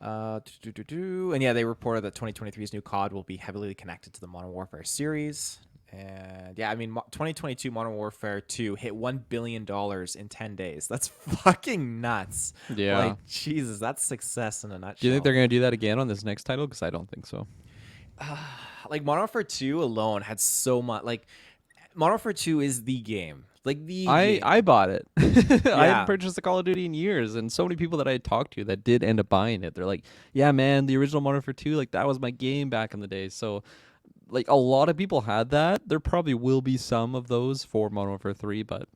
And yeah, they reported that 2023's new COD will be heavily connected to the Modern Warfare series. And yeah, I mean, 2022 Modern Warfare 2 hit $1 billion in 10 days. That's fucking nuts. Yeah. Like, Jesus, that's success in a nutshell. Do you think they're gonna do that again on this next title? Because I don't think so. Like, Modern Warfare 2 alone had so much. Like, Modern Warfare 2 is the game. Like, the game. I bought it. I Yeah. hadn't purchased a Call of Duty in years, and so many people that I had talked to that did end up buying it. They're like, "Yeah, man, the original Modern Warfare 2, like that was my game back in the day." So, like a lot of people had that. There probably will be some of those for Modern Warfare 3, but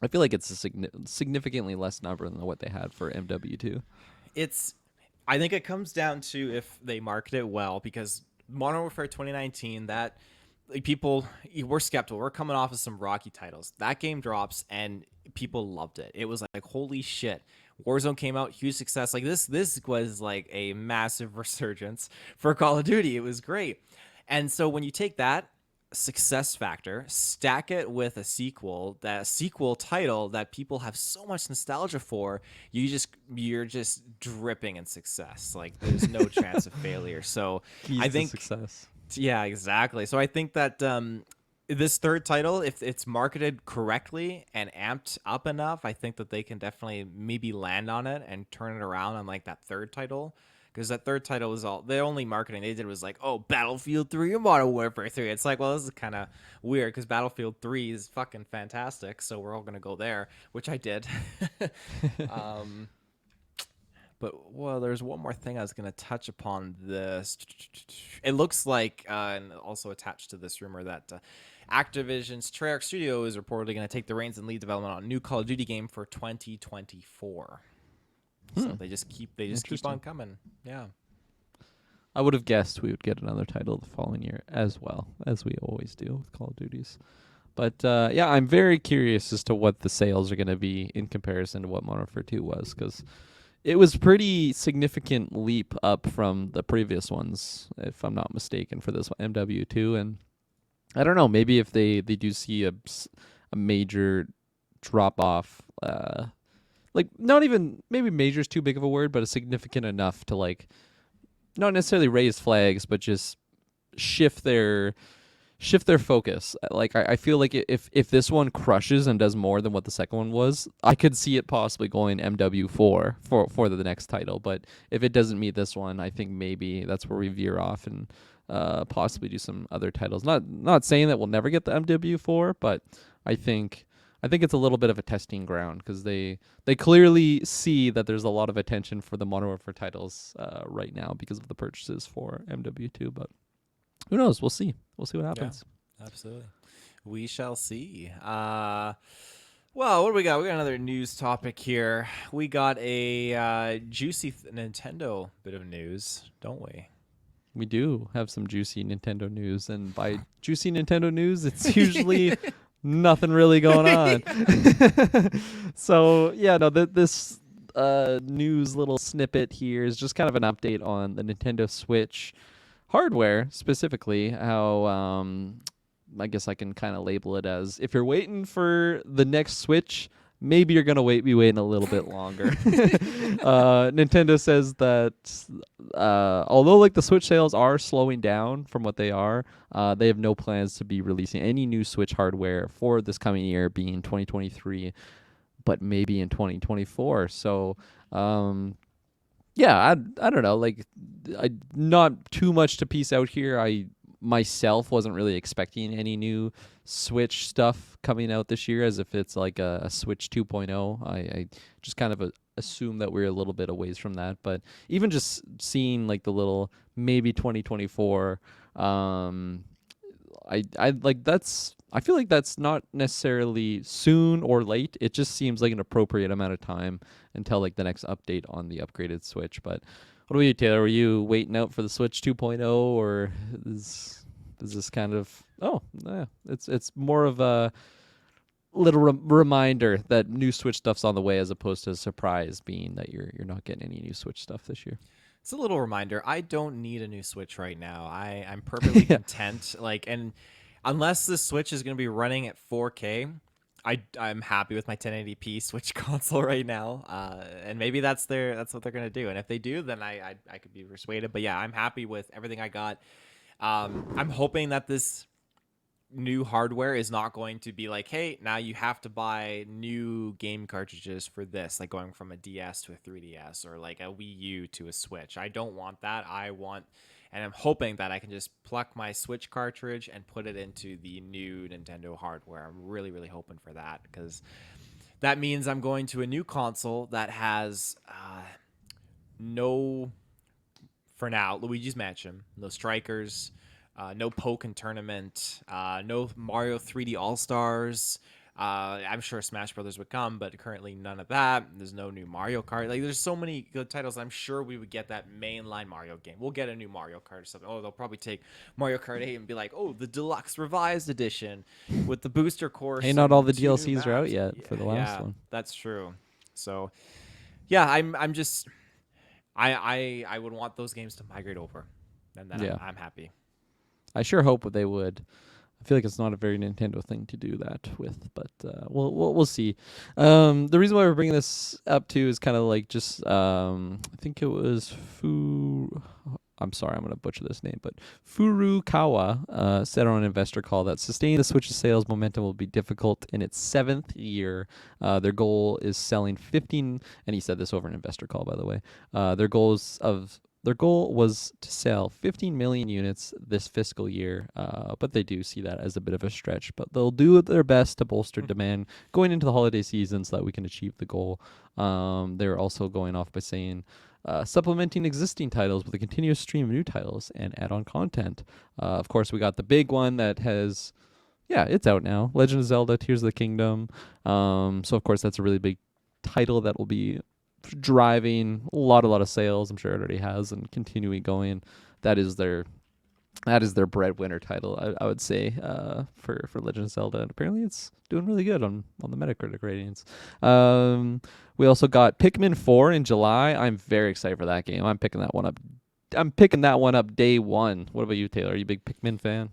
I feel like it's a significantly less number than what they had for MW2. I think it comes down to if they market it well, because Modern Warfare 2019, that like people we're skeptical. We're coming off of some rocky titles. That game drops and people loved it. It was like, holy shit. Warzone came out, huge success. Like this was like a massive resurgence for Call of Duty. It was great. And so when you take that success factor, stack it with a sequel, that sequel title that people have so much nostalgia for, you're just dripping in success. Like there's no chance of failure. So Keys I to think, success. yeah, exactly. So I think that this third title, if it's marketed correctly and amped up enough, I think that they can definitely maybe land on it and turn it around on like that third title. Because that third title was all the only marketing they did was like, oh, Battlefield 3 and Modern Warfare 3. It's like, well, this is kind of weird because Battlefield 3 is fucking fantastic. So we're all going to go there, which I did. um, but, well, there's one more thing I was going to touch upon this. It looks like, and also attached to this rumor, that Activision's Treyarch Studio is reportedly going to take the reins and lead development on a new Call of Duty game for 2024. So they just keep on coming. Yeah. I would have guessed we would get another title the following year as well, as we always do with Call of Duties. But yeah, I'm very curious as to what the sales are going to be in comparison to what Modern Warfare 2 was, because it was pretty significant leap up from the previous ones, if I'm not mistaken, for this MW2. And I don't know, maybe if they do see a major drop off, like not even, maybe major is too big of a word, but a significant enough to like not necessarily raise flags, but just shift their focus. Like I feel like if this one crushes and does more than what the second one was, I could see it possibly going MW4 for the next title. But if it doesn't meet this one, I think maybe that's where we veer off and possibly do some other titles. Not saying that we'll never get the MW4, but I think it's a little bit of a testing ground because they clearly see that there's a lot of attention for the Modern Warfare titles right now because of the purchases for MW2. But who knows? We'll see. We'll see what happens. Yeah, absolutely. We shall see. Well, what do we got? We got another news topic here. We got a juicy Nintendo bit of news, don't we? We do have some juicy Nintendo news, and by juicy Nintendo news, it's usually nothing really going on. So yeah, no, this news little snippet here is just kind of an update on the Nintendo Switch hardware, specifically how I guess I can kind of label it as, if you're waiting for the next Switch, maybe you're gonna be waiting a little bit longer. Nintendo says that although like the Switch sales are slowing down from what they are, they have no plans to be releasing any new Switch hardware for this coming year, being 2023, but maybe in 2024. So yeah, I don't know, like not too much to piece out here. I myself wasn't really expecting any new Switch stuff coming out this year, as if it's like a Switch 2.0. I just kind of assume that we're a little bit a ways from that. But even just seeing like the little maybe 2024, I like that's. I feel like that's not necessarily soon or late. It just seems like an appropriate amount of time until like the next update on the upgraded Switch. But what about you, Taylor? Were you waiting out for the Switch 2.0, or is this kind of yeah, it's more of a little reminder that new Switch stuff's on the way, as opposed to a surprise being that you're not getting any new Switch stuff this year. It's a little reminder. I don't need a new Switch right now. I'm perfectly content. Like, and unless the Switch is going to be running at 4K, I'm happy with my 1080p Switch console right now. And maybe that's what they're going to do. And if they do, then I could be persuaded. But yeah, I'm happy with everything I got. I'm hoping that this new hardware is not going to be like, hey, now you have to buy new game cartridges for this, like going from a DS to a 3DS or like a Wii U to a Switch. I don't want that. And I'm hoping that I can just pluck my Switch cartridge and put it into the new Nintendo hardware. I'm really, really hoping for that, because that means I'm going to a new console that has no, for now, Luigi's Mansion, no Strikers, no Pokken Tournament, no Mario 3D All-Stars. I'm sure Smash Brothers would come, but currently none of that. There's no new Mario Kart. Like, there's so many good titles. I'm sure we would get that mainline Mario game. We'll get a new Mario Kart or something. Oh, they'll probably take Mario Kart 8 and be like, oh, the deluxe revised edition with the booster course. Hey, not all the DLCs are out yet for the last one. That's true. So, yeah, I'm just, I would want those games to migrate over, and then I'm happy. I sure hope they would. I feel like it's not a very Nintendo thing to do that with, but we'll see. The reason why we're bringing this up too is kind of like just I think it was I'm sorry, I'm gonna butcher this name, but Furukawa said on an investor call that sustaining the Switch's sales momentum will be difficult in its 7th year. Their goal is selling 15, and he said this over an investor call, by the way. Their goal was to sell 15 million units this fiscal year, but they do see that as a bit of a stretch. But they'll do their best to bolster demand going into the holiday season so that we can achieve the goal. They're also going off by saying supplementing existing titles with a continuous stream of new titles and add-on content. Of course, we got the big one that has, it's out now, Legend of Zelda Tears of the Kingdom. So, of course, that's a really big title that will be driving a lot of sales. I'm sure it already has, and continuing going. That is their breadwinner title, I would say, for Legend of Zelda. And apparently it's doing really good on the Metacritic ratings. We also got Pikmin 4 in July. I'm very excited for that game. I'm picking that one up day one. What about you, Taylor? Are you a big Pikmin fan?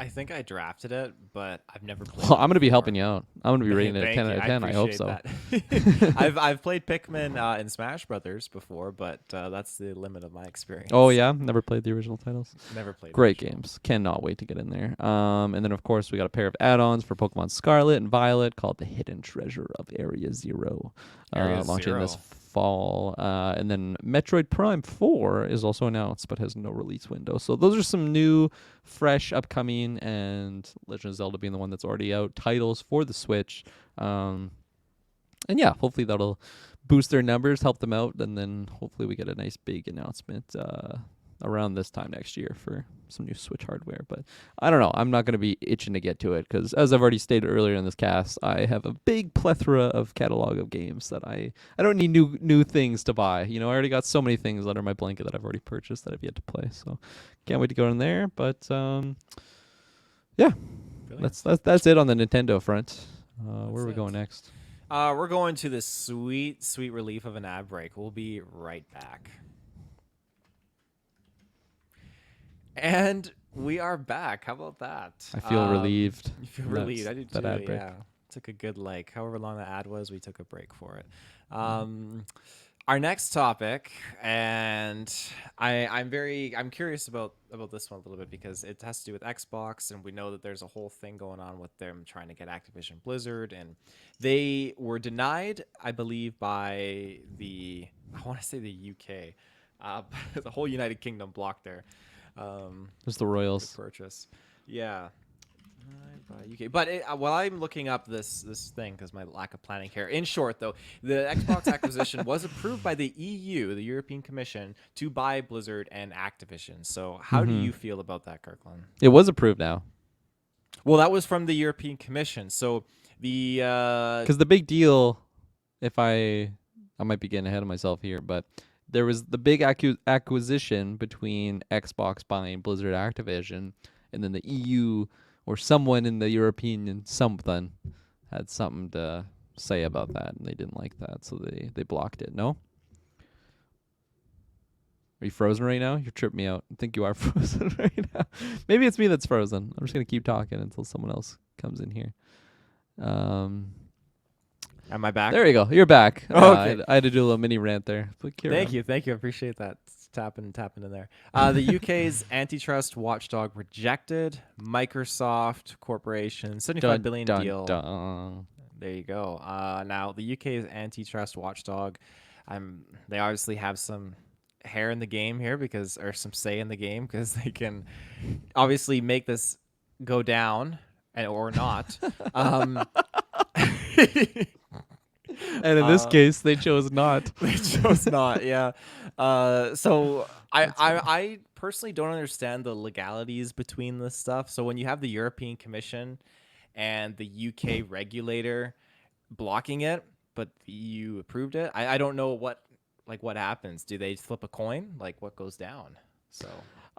I think I drafted it, but I've never played Well, it I'm going to be before. helping you out. I'm going to be rating it a 10 out of 10. I hope so. That. I've played Pikmin in Smash Brothers before, but that's the limit of my experience. Oh, yeah? Never played the original titles? Never played. Great games. Cannot wait to get in there. And then, of course, we got a pair of add-ons for Pokemon Scarlet and Violet called the Hidden Treasure of Area Zero. Launching this fall. And then Metroid Prime 4 is also announced but has no release window. So those are some new, fresh, upcoming, and Legend of Zelda being the one that's already out, titles for the Switch. And yeah, hopefully that'll boost their numbers, help them out, and then hopefully we get a nice big announcement around this time next year for some new Switch hardware. But I don't know. I'm not going to be itching to get to it because, as I've already stated earlier in this cast, I have a big plethora of catalog of games that I don't need new things to buy. I already got so many things under my blanket that I've already purchased that I've yet to play. So can't wait to go in there. But yeah, that's it on the Nintendo front. Where are we going next? We're going to the sweet relief of an ad break. We'll be right back. And we are back. How about that? I feel relieved. You feel relieved. I do too. Ad break. Yeah. Took a good however long the ad was, we took a break for it. Our next topic, and I'm curious about this one a little bit because it has to do with Xbox, and we know that there's a whole thing going on with them trying to get Activision Blizzard, and they were denied, I believe, by I want to say the UK, the whole United Kingdom blocked their Just the Royals purchase. Yeah. UK. But while I'm looking up this thing, because my lack of planning here. In short, though, the Xbox acquisition was approved by the EU, the European Commission, to buy Blizzard and Activision. So how do you feel about that, Kirklin? It was approved now. Well, that was from the European Commission. So because the big deal, if I might be getting ahead of myself here, but there was the big acquisition between Xbox buying Blizzard Activision, and then the EU or someone in the European something had something to say about that, and they didn't like that, so they blocked it. No? Are you frozen right now? You're tripping me out. I think you are frozen right now. Maybe it's me that's frozen. I'm just going to keep talking until someone else comes in here. Am I back? There you go. You're back. Okay. I had to do a little mini rant there. Thank you. I appreciate that. Tapping in there. The UK's antitrust watchdog rejected Microsoft Corporation $75 billion deal. There you go. Now the UK's antitrust watchdog, they obviously have some hair in the game here or some say in the game because they can obviously make this go down or not. And in this case, they chose not. They chose not, yeah. So I personally don't understand the legalities between this stuff. So when you have the European Commission and the UK regulator blocking it, but you approved it, I don't know what happens. Do they flip a coin? Like what goes down? So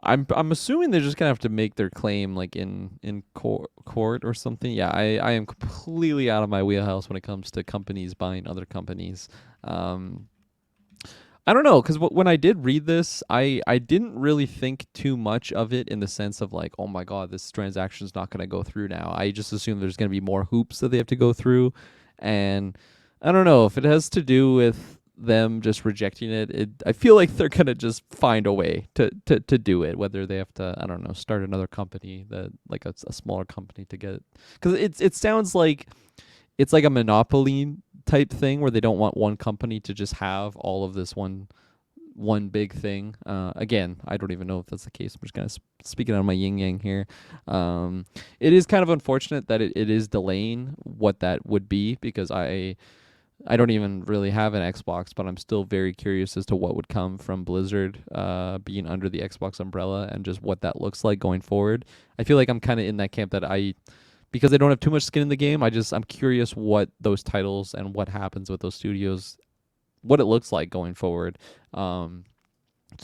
I'm assuming they're just gonna have to make their claim like in court or something. Yeah, I am completely out of my wheelhouse when it comes to companies buying other companies. I I don't know, because when I did read this, I didn't really think too much of it in the sense of like, oh my god, this transaction's not going to go through now. I just assume there's going to be more hoops that they have to go through, and I don't know if it has to do with them just rejecting it. I feel like they're gonna just find a way to do it, whether they have to, I don't know, start another company that like a smaller company to get it, because it sounds like it's like a monopoly type thing where they don't want one company to just have all of this one big thing. Again, I don't even know if that's the case. I'm just kind of speaking out of my yin yang here. It is kind of unfortunate that it is delaying what that would be, because I don't even really have an Xbox, but I'm still very curious as to what would come from Blizzard being under the Xbox umbrella and just what that looks like going forward. I feel like I'm kind of in that camp that because they don't have too much skin in the game, I'm curious what those titles and what happens with those studios, what it looks like going forward. So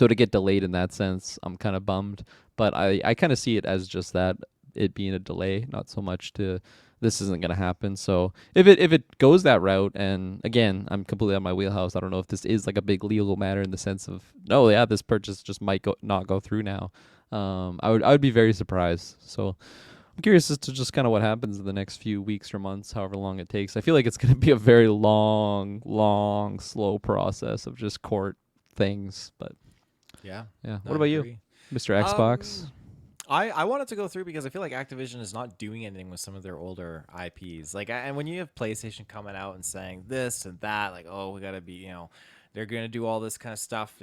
to get delayed in that sense, I'm kind of bummed. But I kind of see it as just that, it being a delay, not so much to this isn't going to happen. So if it goes that route, and again, I'm completely out of my wheelhouse. I don't know if this is like a big legal matter in the sense of, no, yeah, this purchase just might not go through now. I would be very surprised. So I'm curious as to just kind of what happens in the next few weeks or months, however long it takes. I feel like it's going to be a very long, slow process of just court things. But Yeah. yeah. No, What I about you, agree. Mr. Xbox? I wanted to go through because I feel like Activision is not doing anything with some of their older IPs. Like, and when you have PlayStation coming out and saying this and that, like, oh, we gotta be, they're gonna do all this kind of stuff,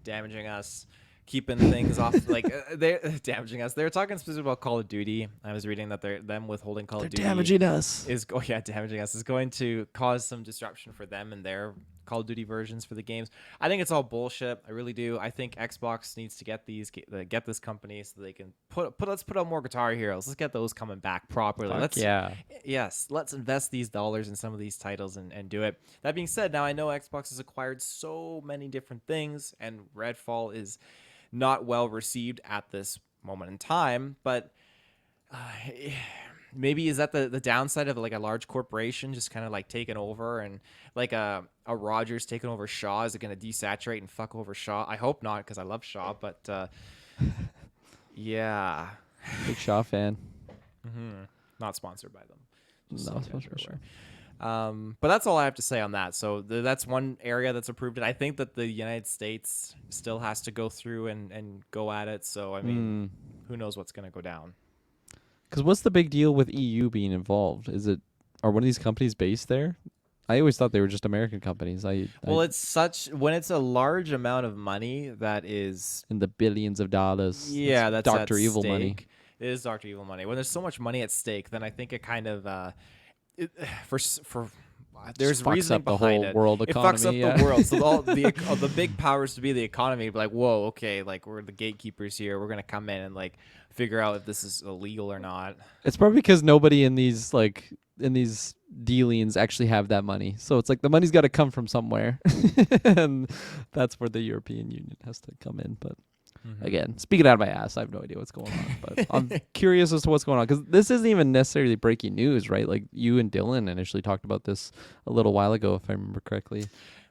damaging us, keeping things off, like they're damaging us. They were talking specifically about Call of Duty. I was reading that them withholding Call of Duty Damaging us. damaging us is going to cause some disruption for them and their Call of Duty versions for the games. I think it's all bullshit. I really do. I think Xbox needs to get this company so they can let's put out more Guitar Heroes. Let's get those coming back properly. Let's invest these dollars in some of these titles and do it. That being said, now I know Xbox has acquired so many different things, and Redfall is not well received at this moment in time, but maybe is that the downside of like a large corporation just kind of like taking over, and like a Rogers taking over Shaw? Is it going to desaturate and fuck over Shaw? I hope not, because I love Shaw, but yeah. Big Shaw fan. Not sponsored by them. No, for sure. But that's all I have to say on that. So that's one area that's approved it. I think that the United States still has to go through and go at it. So, I mean, who knows what's going to go down. Because what's the big deal with EU being involved? Are one of these companies based there? I always thought they were just American companies. It's when it's a large amount of money that is in the billions of dollars. Yeah, that's Dr. at Evil stake. money. It is Dr. Evil money. When there's so much money at stake, then I think it kind of there's fucks reasoning up the behind whole it. world It fucks up economy, the world. So all the big powers to be the economy be like, whoa, okay, like we're the gatekeepers here. We're gonna come in and like figure out if this is illegal or not. It's probably because nobody in these dealings actually have that money. So it's like the money's got to come from somewhere, and that's where the European Union has to come in. But again, speaking out of my ass, I have no idea what's going on. But I'm curious as to what's going on, because this isn't even necessarily breaking news, right? Like you and Dylan initially talked about this a little while ago, if I remember correctly.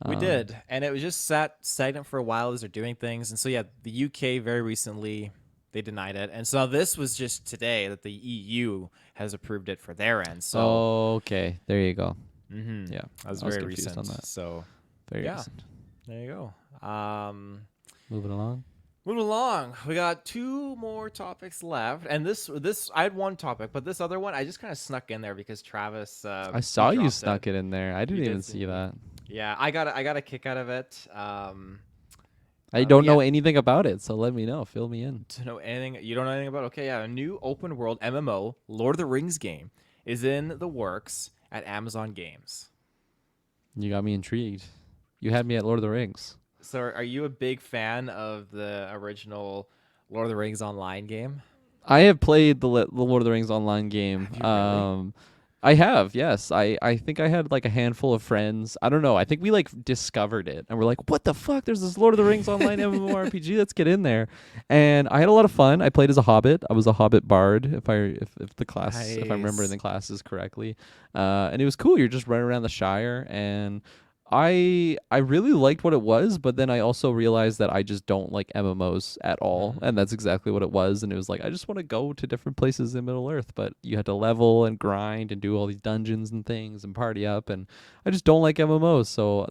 We did, and it was just sat stagnant for a while as they're doing things. And so yeah, the UK very recently, they denied it, and so this was just today that the EU has approved it for their end. So okay, there you go. Yeah, that was I was very confused recent. on that. So Very recent. there you go. Moving along. Moving along, we got two more topics left, and this I had one topic, but this other one I just kind of snuck in there because Travis. I saw you snuck it in there. I didn't even see that. Yeah, I got a kick out of it. I don't know anything about it, so let me know. Fill me in. To know anything you don't know anything about? Okay, yeah, a new open world MMO Lord of the Rings game is in the works at Amazon Games. You got me intrigued. You had me at Lord of the Rings. So, are you a big fan of the original Lord of the Rings online game? I have played the Lord of the Rings online game. Have you really? I have, yes. I think I had like a handful of friends. I don't know. I think we like discovered it and we're like, what the fuck? There's this Lord of the Rings online MMORPG. Let's get in there. And I had a lot of fun. I played as a hobbit. I was a hobbit bard, if I'm remembering the classes correctly. And it was cool. You're just running around the Shire, and I really liked what it was, but then I also realized that I just don't like MMOs at all, and Mm. that's exactly what it was. And it was like I just want to go to different places in Middle Earth, but you had to level and grind and do all these dungeons and things and party up, and I just don't like MMOs. So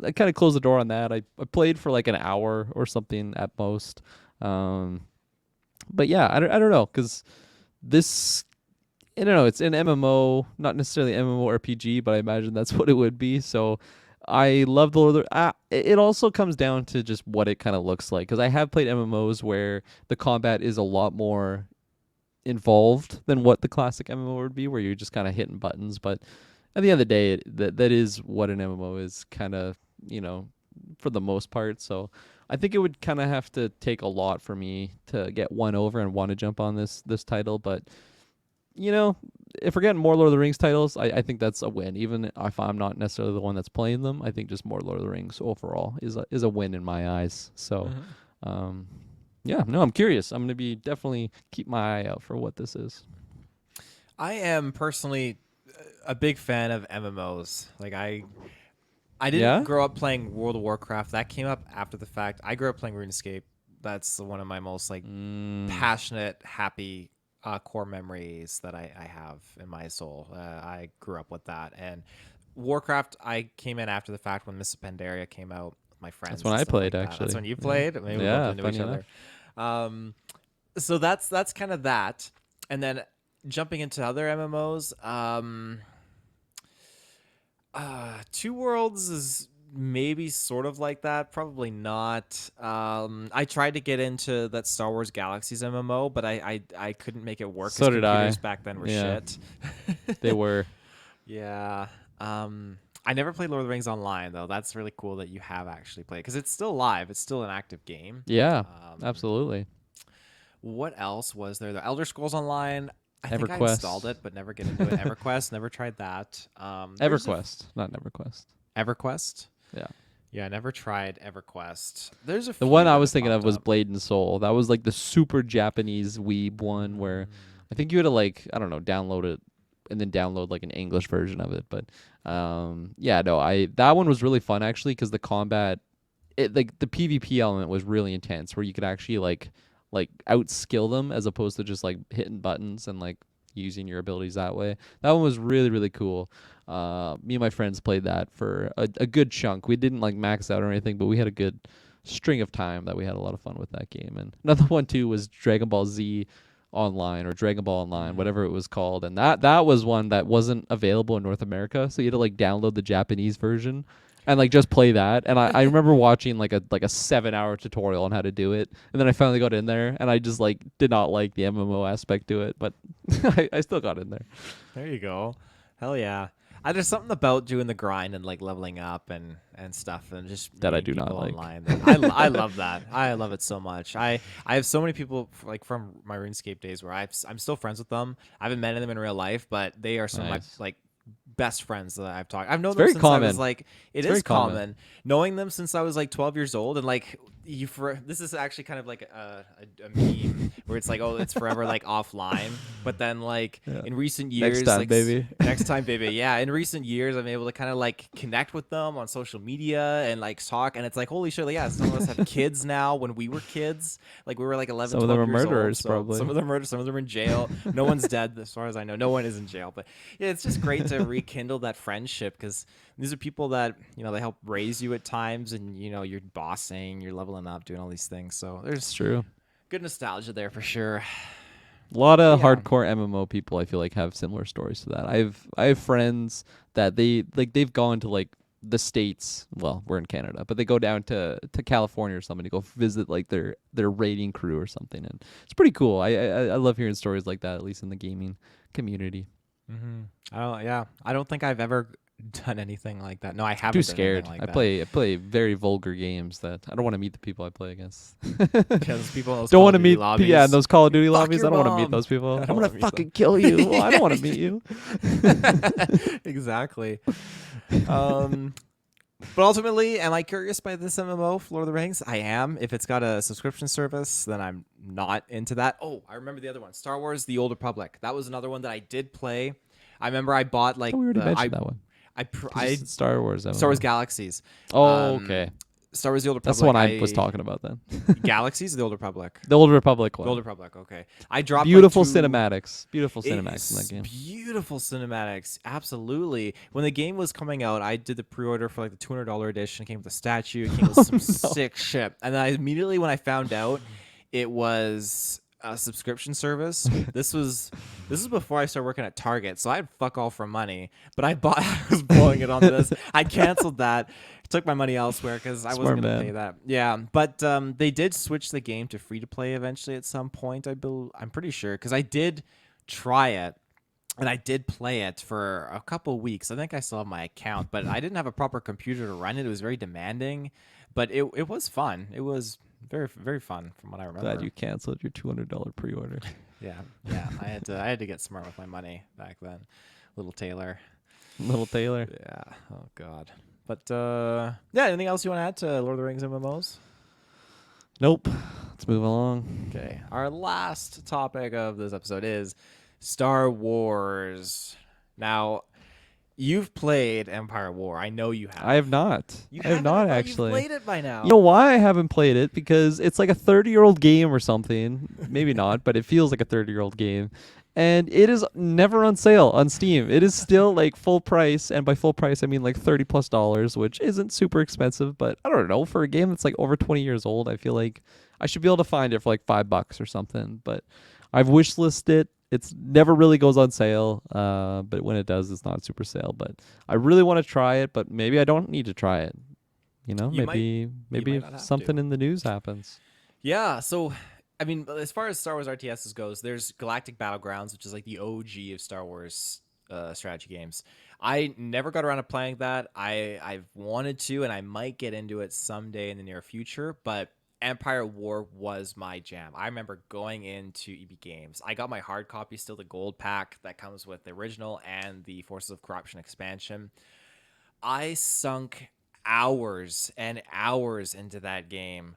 I kind of closed the door on that. I played for like an hour or something at most, um, but yeah, I don't know because this I don't know. It's an MMO, not necessarily MMORPG, but I imagine that's what it would be. So I love the Lord of the. It also comes down to just what it kind of looks like because I have played MMOs where the combat is a lot more involved than what the classic MMO would be, where you're just kind of hitting buttons. But at the end of the day, that is what an MMO is, kind of, for the most part. So I think it would kind of have to take a lot for me to get won over and want to jump on this title, but you know, if we're getting more Lord of the Rings titles, I think that's a win. Even if I'm not necessarily the one that's playing them, I think just more Lord of the Rings overall is a win in my eyes. So, Mhm. um, yeah, no, I'm curious. I'm gonna be definitely keep my eye out for what this is. I am personally a big fan of MMOs. Like I didn't Yeah. grow up playing World of Warcraft. That came up after the fact. I grew up playing RuneScape. That's one of my most like Mm, passionate, happy core memories that I have in my soul. I grew up with that. And Warcraft, I came in after the fact when Mists of Pandaria came out with my that's friends when and I stuff played like that. That's actually. when you Yeah. played. Maybe we bumped Yeah. into each Funny enough. other. Um, so that's kind of that. And then jumping into other MMOs, Two Worlds is maybe sort of like that. Probably not. I tried to get into that Star Wars Galaxies MMO, but I couldn't make it work because So did computers I. back then were Yeah. shit. They were. Yeah. I never played Lord of the Rings Online though. That's really cool that you have actually played because it's still live. It's still an active game. Yeah. Um, Absolutely. what else was there? The Elder Scrolls Online. I think I installed EverQuest. it, but never get into it. EverQuest, never tried that. There's EverQuest, not EverQuest. EverQuest. Yeah. Yeah, I never tried EverQuest. There's a The one few I that was have thinking of popped was up. Blade and Soul. That was like the super Japanese weeb one where Mm. I think you had to like, I don't know, download it and then download like an English version of it. But yeah, no, I that one was really fun actually because the combat, it like the PvP element was really intense where you could actually like outskill them as opposed to just like hitting buttons and like using your abilities that way. That one was really really cool. Me and my friends played that for a good chunk. We didn't like max out or anything, but we had a good string of time that we had a lot of fun with that game. And another one too was Dragon Ball Z Online or Dragon Ball Online, Mm. whatever it was called. And that was one that wasn't available in North America, so you had to like download the Japanese version and like just play that. And I remember watching like a 7 hour tutorial on how to do it. And then I finally got in there and I just like did not like the MMO aspect to it, but I still got in there. There you go. Hell yeah. There's something about doing the grind and like leveling up and stuff and just That I meeting do not people like. online. I love that. I love it so much. I have so many people like from my RuneScape days where I'm still friends with them. I haven't met them in real life, but they are some of my Nice. like best friends that I've talked. I've known It's them very since I was common. like it It's is very common. common knowing them since I was like 12 years old and like you for this is actually kind of like a meme where it's like oh it's forever like offline but then like Yeah. in recent Next years time, like baby. next time baby yeah in recent years I'm able to kind of like connect with them on social media and like talk and it's like holy shit like, yeah some of us have kids now when we were kids like we were like 11 Some of them 12 are years old murderers, so some probably. of them murdered some of them are in jail no one's dead as far as I know no one is in jail but yeah it's just great to rekindle that friendship because these are people that they help raise you at times and you're bossing you're leveling up doing all these things so It's there's true. good nostalgia there for sure A lot but of yeah. hardcore MMO people I feel like have similar stories to that. I have friends that they've gone to like the States. Well, we're in Canada, but they go down to California or something to go visit like their raiding crew or something, and it's pretty cool. I love hearing stories like that, at least in the gaming community. Mm-hmm. I don't think I've ever done anything like that. No, I Too haven't done anything scared. like I that. play very vulgar games that I don't want to meet the people I play against. Because people in those Don't Call want of to Duty meet yeah, in lobbies. those Call of Duty Fuck lobbies. your I don't want to meet mom. those people. I I'm don't gonna want to meet them. fucking kill you. Well, I don't want to meet you. Exactly. Um, but ultimately, am I curious by this MMO, Lord of the Rings? I am. If it's got a subscription service, then I'm not into that. Oh, I remember the other one, Star Wars: The Old Republic. That was another one that I did play. I remember I bought I thought like we already the mentioned that one. I Star Wars. Star Wars MMO. Galaxies. Oh, Um, okay. Star Wars: The Old That's the Republic. one I was talking about then. Galaxies, or the Old Republic. The Old Republic The Old one. Republic. Okay, I dropped Beautiful like two. cinematics. Beautiful cinematics in that It's game. beautiful cinematics. Absolutely. When the game was coming out, I did the pre-order for like the $200 edition. It came with a statue. It came with some sick shit. And then I immediately, when I found out it was a subscription service, this was before I started working at Target, so I had fuck all for money. But I bought, I was blowing it on this. I canceled that. Took my money elsewhere because I wasn't going to pay that. Yeah, but they did switch the game to free to play eventually at some point. I'm pretty sure because I did try it and I did play it for a couple weeks. I think I still have my account, but I didn't have a proper computer to run it. It was very demanding, but it was fun. It was very, very fun from what I remember. Glad you canceled your $200 pre-order. Yeah. I had to get smart with my money back then. Little Taylor. Little Taylor. Yeah. Oh God. But yeah. Anything else you want to add to Lord of the Rings MMOs? Nope. Let's move along. Okay. Our last topic of this episode is Star Wars. Now, you've played Empire War. I know you have. I have not. I have not actually. You've played it by now. You know why I haven't played it? Because it's like a 30-year-old game or something. Maybe not, but it feels like a 30-year-old game. And it is never on sale on Steam. It is still like full price, and by full price I mean like $30+, which isn't super expensive, but I don't know, for a game that's like over 20 years old, I feel like I should be able to find it for like $5 or something. But I've wishlisted it. It's never really goes on sale, but when it does, it's not super sale. But I really want to try it, but maybe I don't need to try it. You know, maybe might if not have something to. in the news happens. Yeah, so I mean, as far as Star Wars RTSs goes, there's Galactic Battlegrounds, which is like the OG of Star Wars strategy games. I never got around to playing that. I've wanted to, and I might get into it someday in the near future, but Empire War was my jam. I remember going into EB Games. I got my hard copy, still the gold pack that comes with the original and the Forces of Corruption expansion. I sunk hours and hours into that game.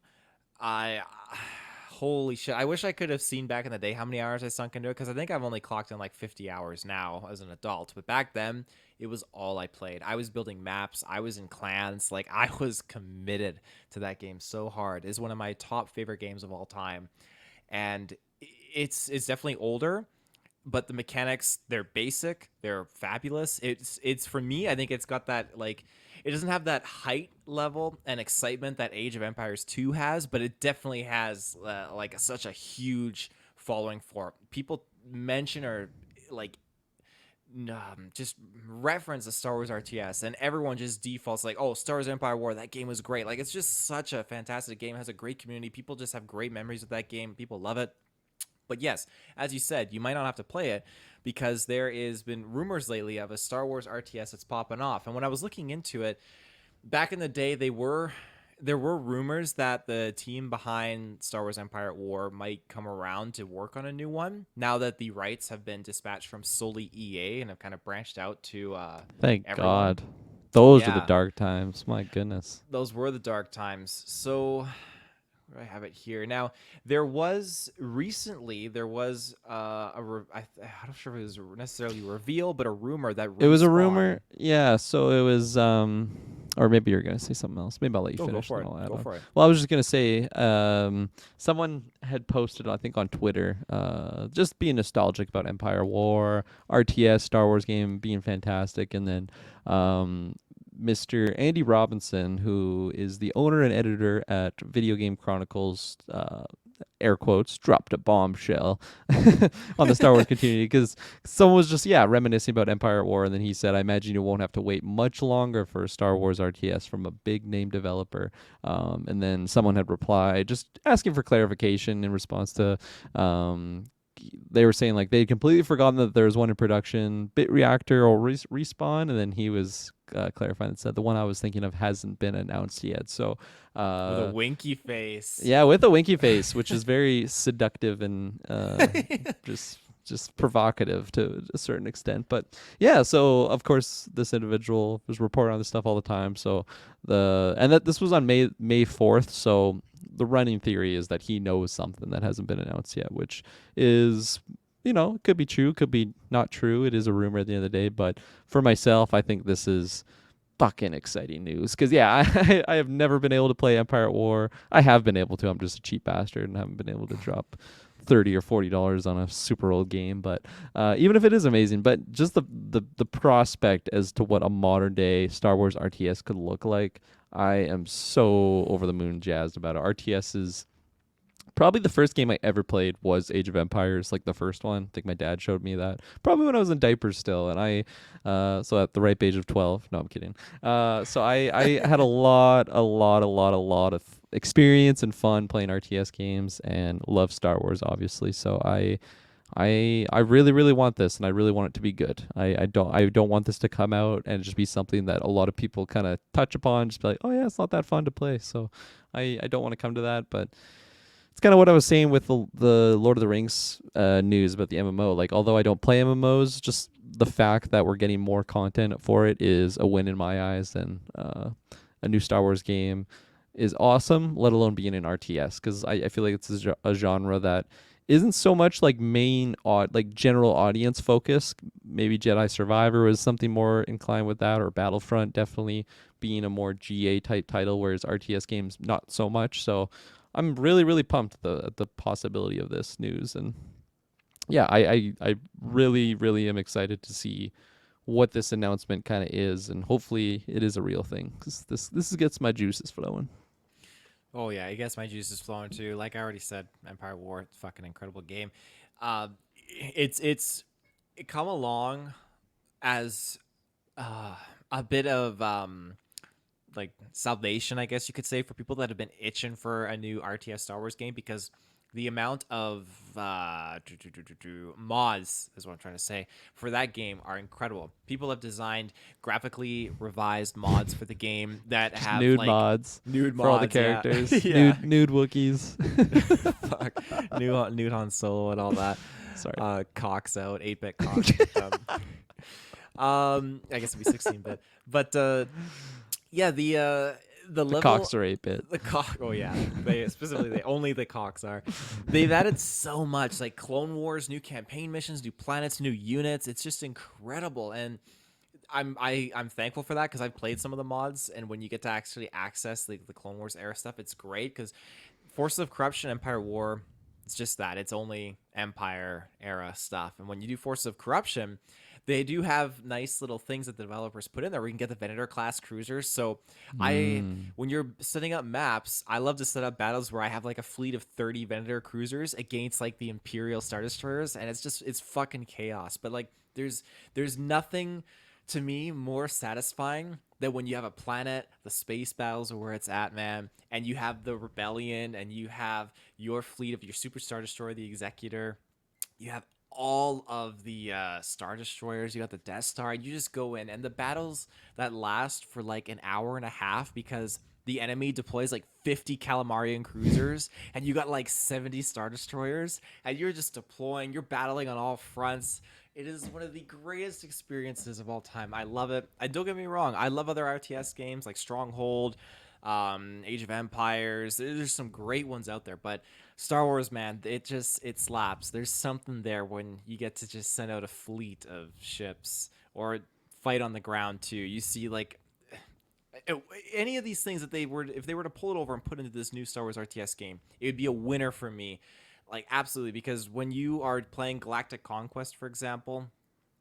Holy shit. I wish I could have seen back in the day how many hours I sunk into it, because I think I've only clocked in like 50 hours now as an adult. But back then, it was all I played. I was building maps. I was in clans. Like, I was committed to that game so hard. It's one of my top favorite games of all time. And it's definitely older, but the mechanics, they're basic. They're fabulous. It's for me, I think it's got that, like, it doesn't have that height level and excitement that Age of Empires 2 has, but it definitely has like such a huge following for it. People mention or like just reference the Star Wars RTS, and everyone just defaults like, oh, Star Wars Empire War, that game was great. Like, it's just such a fantastic game. It has a great community. People just have great memories of that game. People love it. But yes, as you said, you might not have to play it because there has been rumors lately of a Star Wars RTS that's popping off. And when I was looking into it, back in the day, there were rumors that the team behind Star Wars Empire at War might come around to work on a new one. Now that the rights have been dispatched from solely EA and have kind of branched out to Thank everyone. God. Those are Yeah. the dark times. My goodness. Those were the dark times. So I have it here now. There was recently I'm not sure if it was necessarily a reveal, but a rumor that It was a Respawn- rumor. Yeah, so it was or maybe you're going to say something else. Maybe I'll let you Go finish. for and it. I'll add Go on. for it. Well, I was just going to say someone had posted, I think on Twitter, just being nostalgic about Empire War, RTS, Star Wars game being fantastic, and then Mr. Andy Robinson, who is the owner and editor at Video Game Chronicles, air quotes, dropped a bombshell on the Star Wars community, because someone was just, reminiscing about Empire at War, and then he said, I imagine you won't have to wait much longer for a Star Wars RTS from a big name developer. And then someone had replied, just asking for clarification in response to they were saying like they'd completely forgotten that there was one in production, Bit Reactor or Respawn, and then he was clarifying and said the one I was thinking of hasn't been announced yet. So with a winky face. yeah, with a winky face, which is very seductive and just provocative to a certain extent. But yeah, so of course this individual was reporting on this stuff all the time. So this was on May 4th. So the running theory is that he knows something that hasn't been announced yet, which is it could be true, could be not true. It is a rumor at the end of the day. But for myself, I think this is fucking exciting news. Because, yeah, I have never been able to play Empire at War. I have been able to. I'm just a cheap bastard and haven't been able to drop $30 or $40 on a super old game. But even if it is amazing, but just the prospect as to what a modern day Star Wars RTS could look like, I am so over the moon jazzed about it. RTS is probably the first game I ever played was Age of Empires, like the first one. I think my dad showed me that probably when I was in diapers still, and so at the ripe age of 12. No, I'm kidding. So I had a lot of experience and fun playing RTS games, and love Star Wars obviously. So I really really want this, and I really want it to be good. I don't want this to come out and just be something that a lot of people kind of touch upon, just be like, oh yeah, it's not that fun to play. So I don't want to come to that, but it's kind of what I was saying with the Lord of the Rings news about the MMO. Like, although I don't play MMOs, just the fact that we're getting more content for it is a win in my eyes. And a new Star Wars game is awesome, let alone being an RTS, because I feel like it's a genre that isn't so much like like general audience focus. Maybe Jedi Survivor was something more inclined with that, or Battlefront definitely being a more GA type title, whereas RTS games not so much. So I'm really, really pumped at the possibility of this news. And yeah, I really, really am excited to see what this announcement kind of is, and hopefully it is a real thing, because this gets my juices flowing. Oh yeah, I guess my juice is flowing too. Like I already said, Empire War, it's fucking incredible game. It's it come along as uh, a bit of like salvation, I guess you could say, for people that have been itching for a new RTS Star Wars game, because the amount of mods is what I'm trying to say for that game are incredible. People have designed graphically revised mods for the game that Just have nude like mods nude for all the mods, yeah, characters, yeah, nude Wookiees. fuck, nude Han Solo and all that. Sorry, Cocks out, 8-bit cocks. I guess it'd be 16-bit, but yeah, the the level cocks are 8-bit. the cock. Oh yeah, they specifically they only the cocks are. They've added so much, like Clone Wars, new campaign missions, new planets, new units. It's just incredible, and I'm thankful for that, because I've played some of the mods, and when you get to actually access the Clone Wars era stuff, it's great. Because Forces of Corruption, Empire War, it's just that it's only Empire era stuff, and when you do Forces of Corruption, they do have nice little things that the developers put in there where you can get the Venator class cruisers. So Mm. when you're setting up maps, I love to set up battles where I have like a fleet of 30 Venator cruisers against like the Imperial Star Destroyers, and it's fucking chaos. But like there's nothing to me more satisfying than when you have a planet, the space battles are where it's at, man, and you have the rebellion, and you have your fleet of your Super Star Destroyer, the Executor, you have all of the Star Destroyers, you got the Death Star, you just go in, and the battles that last for like an hour and a half because the enemy deploys like 50 Calamarian cruisers, and you got like 70 Star Destroyers, and you're just deploying, you're battling on all fronts. It is one of the greatest experiences of all time. I love it. I don't get me wrong. I love other RTS games like Stronghold, Age of Empires. There's some great ones out there, but Star Wars, man, it slaps. There's something there when you get to just send out a fleet of ships or fight on the ground too. You see like any of these things that if they were to pull it over and put into this new Star Wars RTS game, it would be a winner for me. Like absolutely, because when you are playing Galactic Conquest, for example,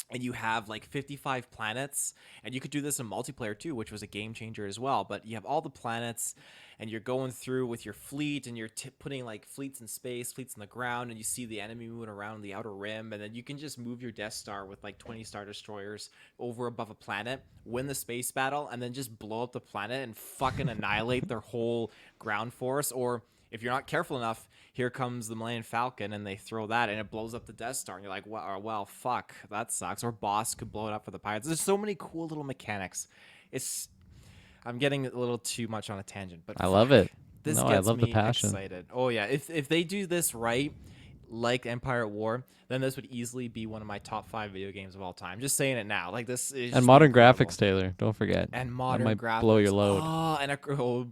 and you have like 55 planets, and you could do this in multiplayer too, which was a game changer as well, but you have all the planets, and you're going through with your fleet, and you're putting like fleets in space, fleets in the ground, and you see the enemy moving around the outer rim, and then you can just move your Death Star with like 20 Star Destroyers over above a planet, win the space battle, and then just blow up the planet and fucking annihilate their whole ground force. Or if you're not careful enough, here comes the Millennium Falcon, and they throw that, and it blows up the Death Star, and you're like, well, fuck, that sucks. Or Boss could blow it up for the pirates. There's so many cool little mechanics. I'm getting a little too much on a tangent, but I fuck, love it. this No, I gets love the me passion. excited. Oh yeah, if they do this right, like Empire at War, then this would easily be one of my top 5 video games of all time. Just saying it now. Like this is And just modern incredible. graphics, Taylor. Don't forget. And That modern might graphics. blow your load.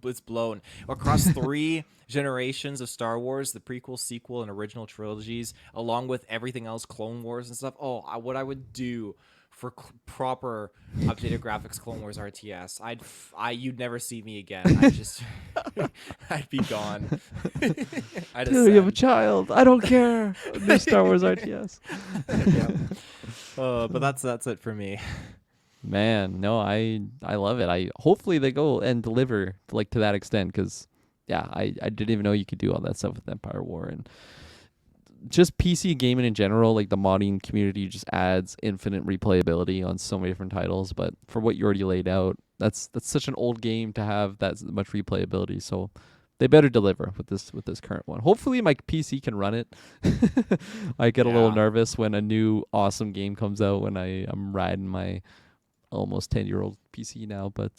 It's blown across 3 generations of Star Wars, the prequel, sequel, and original trilogies, along with everything else, Clone Wars and stuff. What I would do for proper updated graphics, Clone Wars RTS, you'd never see me again. I'd be gone. I'd Taylor, you have a ascend. child. I don't care. New Star Wars RTS. Yeah. But that's it for me. Man, no, I love it. I hopefully they go and deliver like to that extent, because yeah, I didn't even know you could do all that stuff with Empire War. And just PC gaming in general, like the modding community just adds infinite replayability on so many different titles. But for what you already laid out, that's such an old game to have that much replayability. So they better deliver with this current one. Hopefully my PC can run it. I get a little Yeah. nervous when a new awesome game comes out when I'm riding my almost 10-year-old PC now, but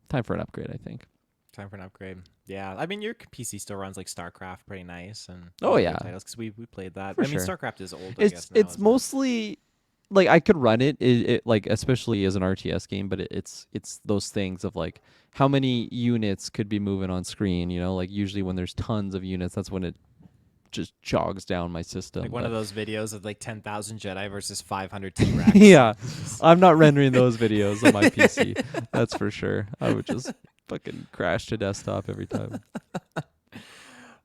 time for an upgrade, I think. Time for an upgrade. Yeah, I mean your PC still runs like StarCraft pretty nice, and Oh, other yeah. titles because we played that. For I mean sure. StarCraft is old. I guess now, It's isn't it? mostly like I could run it like especially as an RTS game, but it's those things of like how many units could be moving on screen, like usually when there's tons of units, that's when it just jogs down my system. Like one but of those videos of like 10,000 Jedi versus 500 T-Rex. yeah, I'm not rendering those videos on my PC. That's for sure. I would just fucking crash to desktop every time.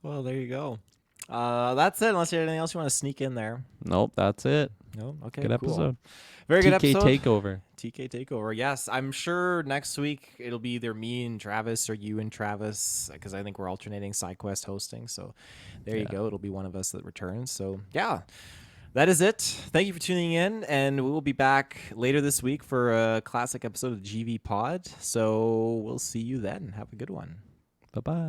Well, there you go. That's it. Unless you have anything else you want to sneak in there. Nope, that's it. No. Okay. Good cool. episode. Very good TK episode. takeover. TK takeover. Yes, I'm sure next week it'll be either me and Travis or you and Travis, because I think we're alternating Sidequest hosting. So there you Yeah. go. It'll be one of us that returns. So yeah, that is it. Thank you for tuning in, and we will be back later this week for a classic episode of GV Pod. So we'll see you then. Have a good one. Bye-bye.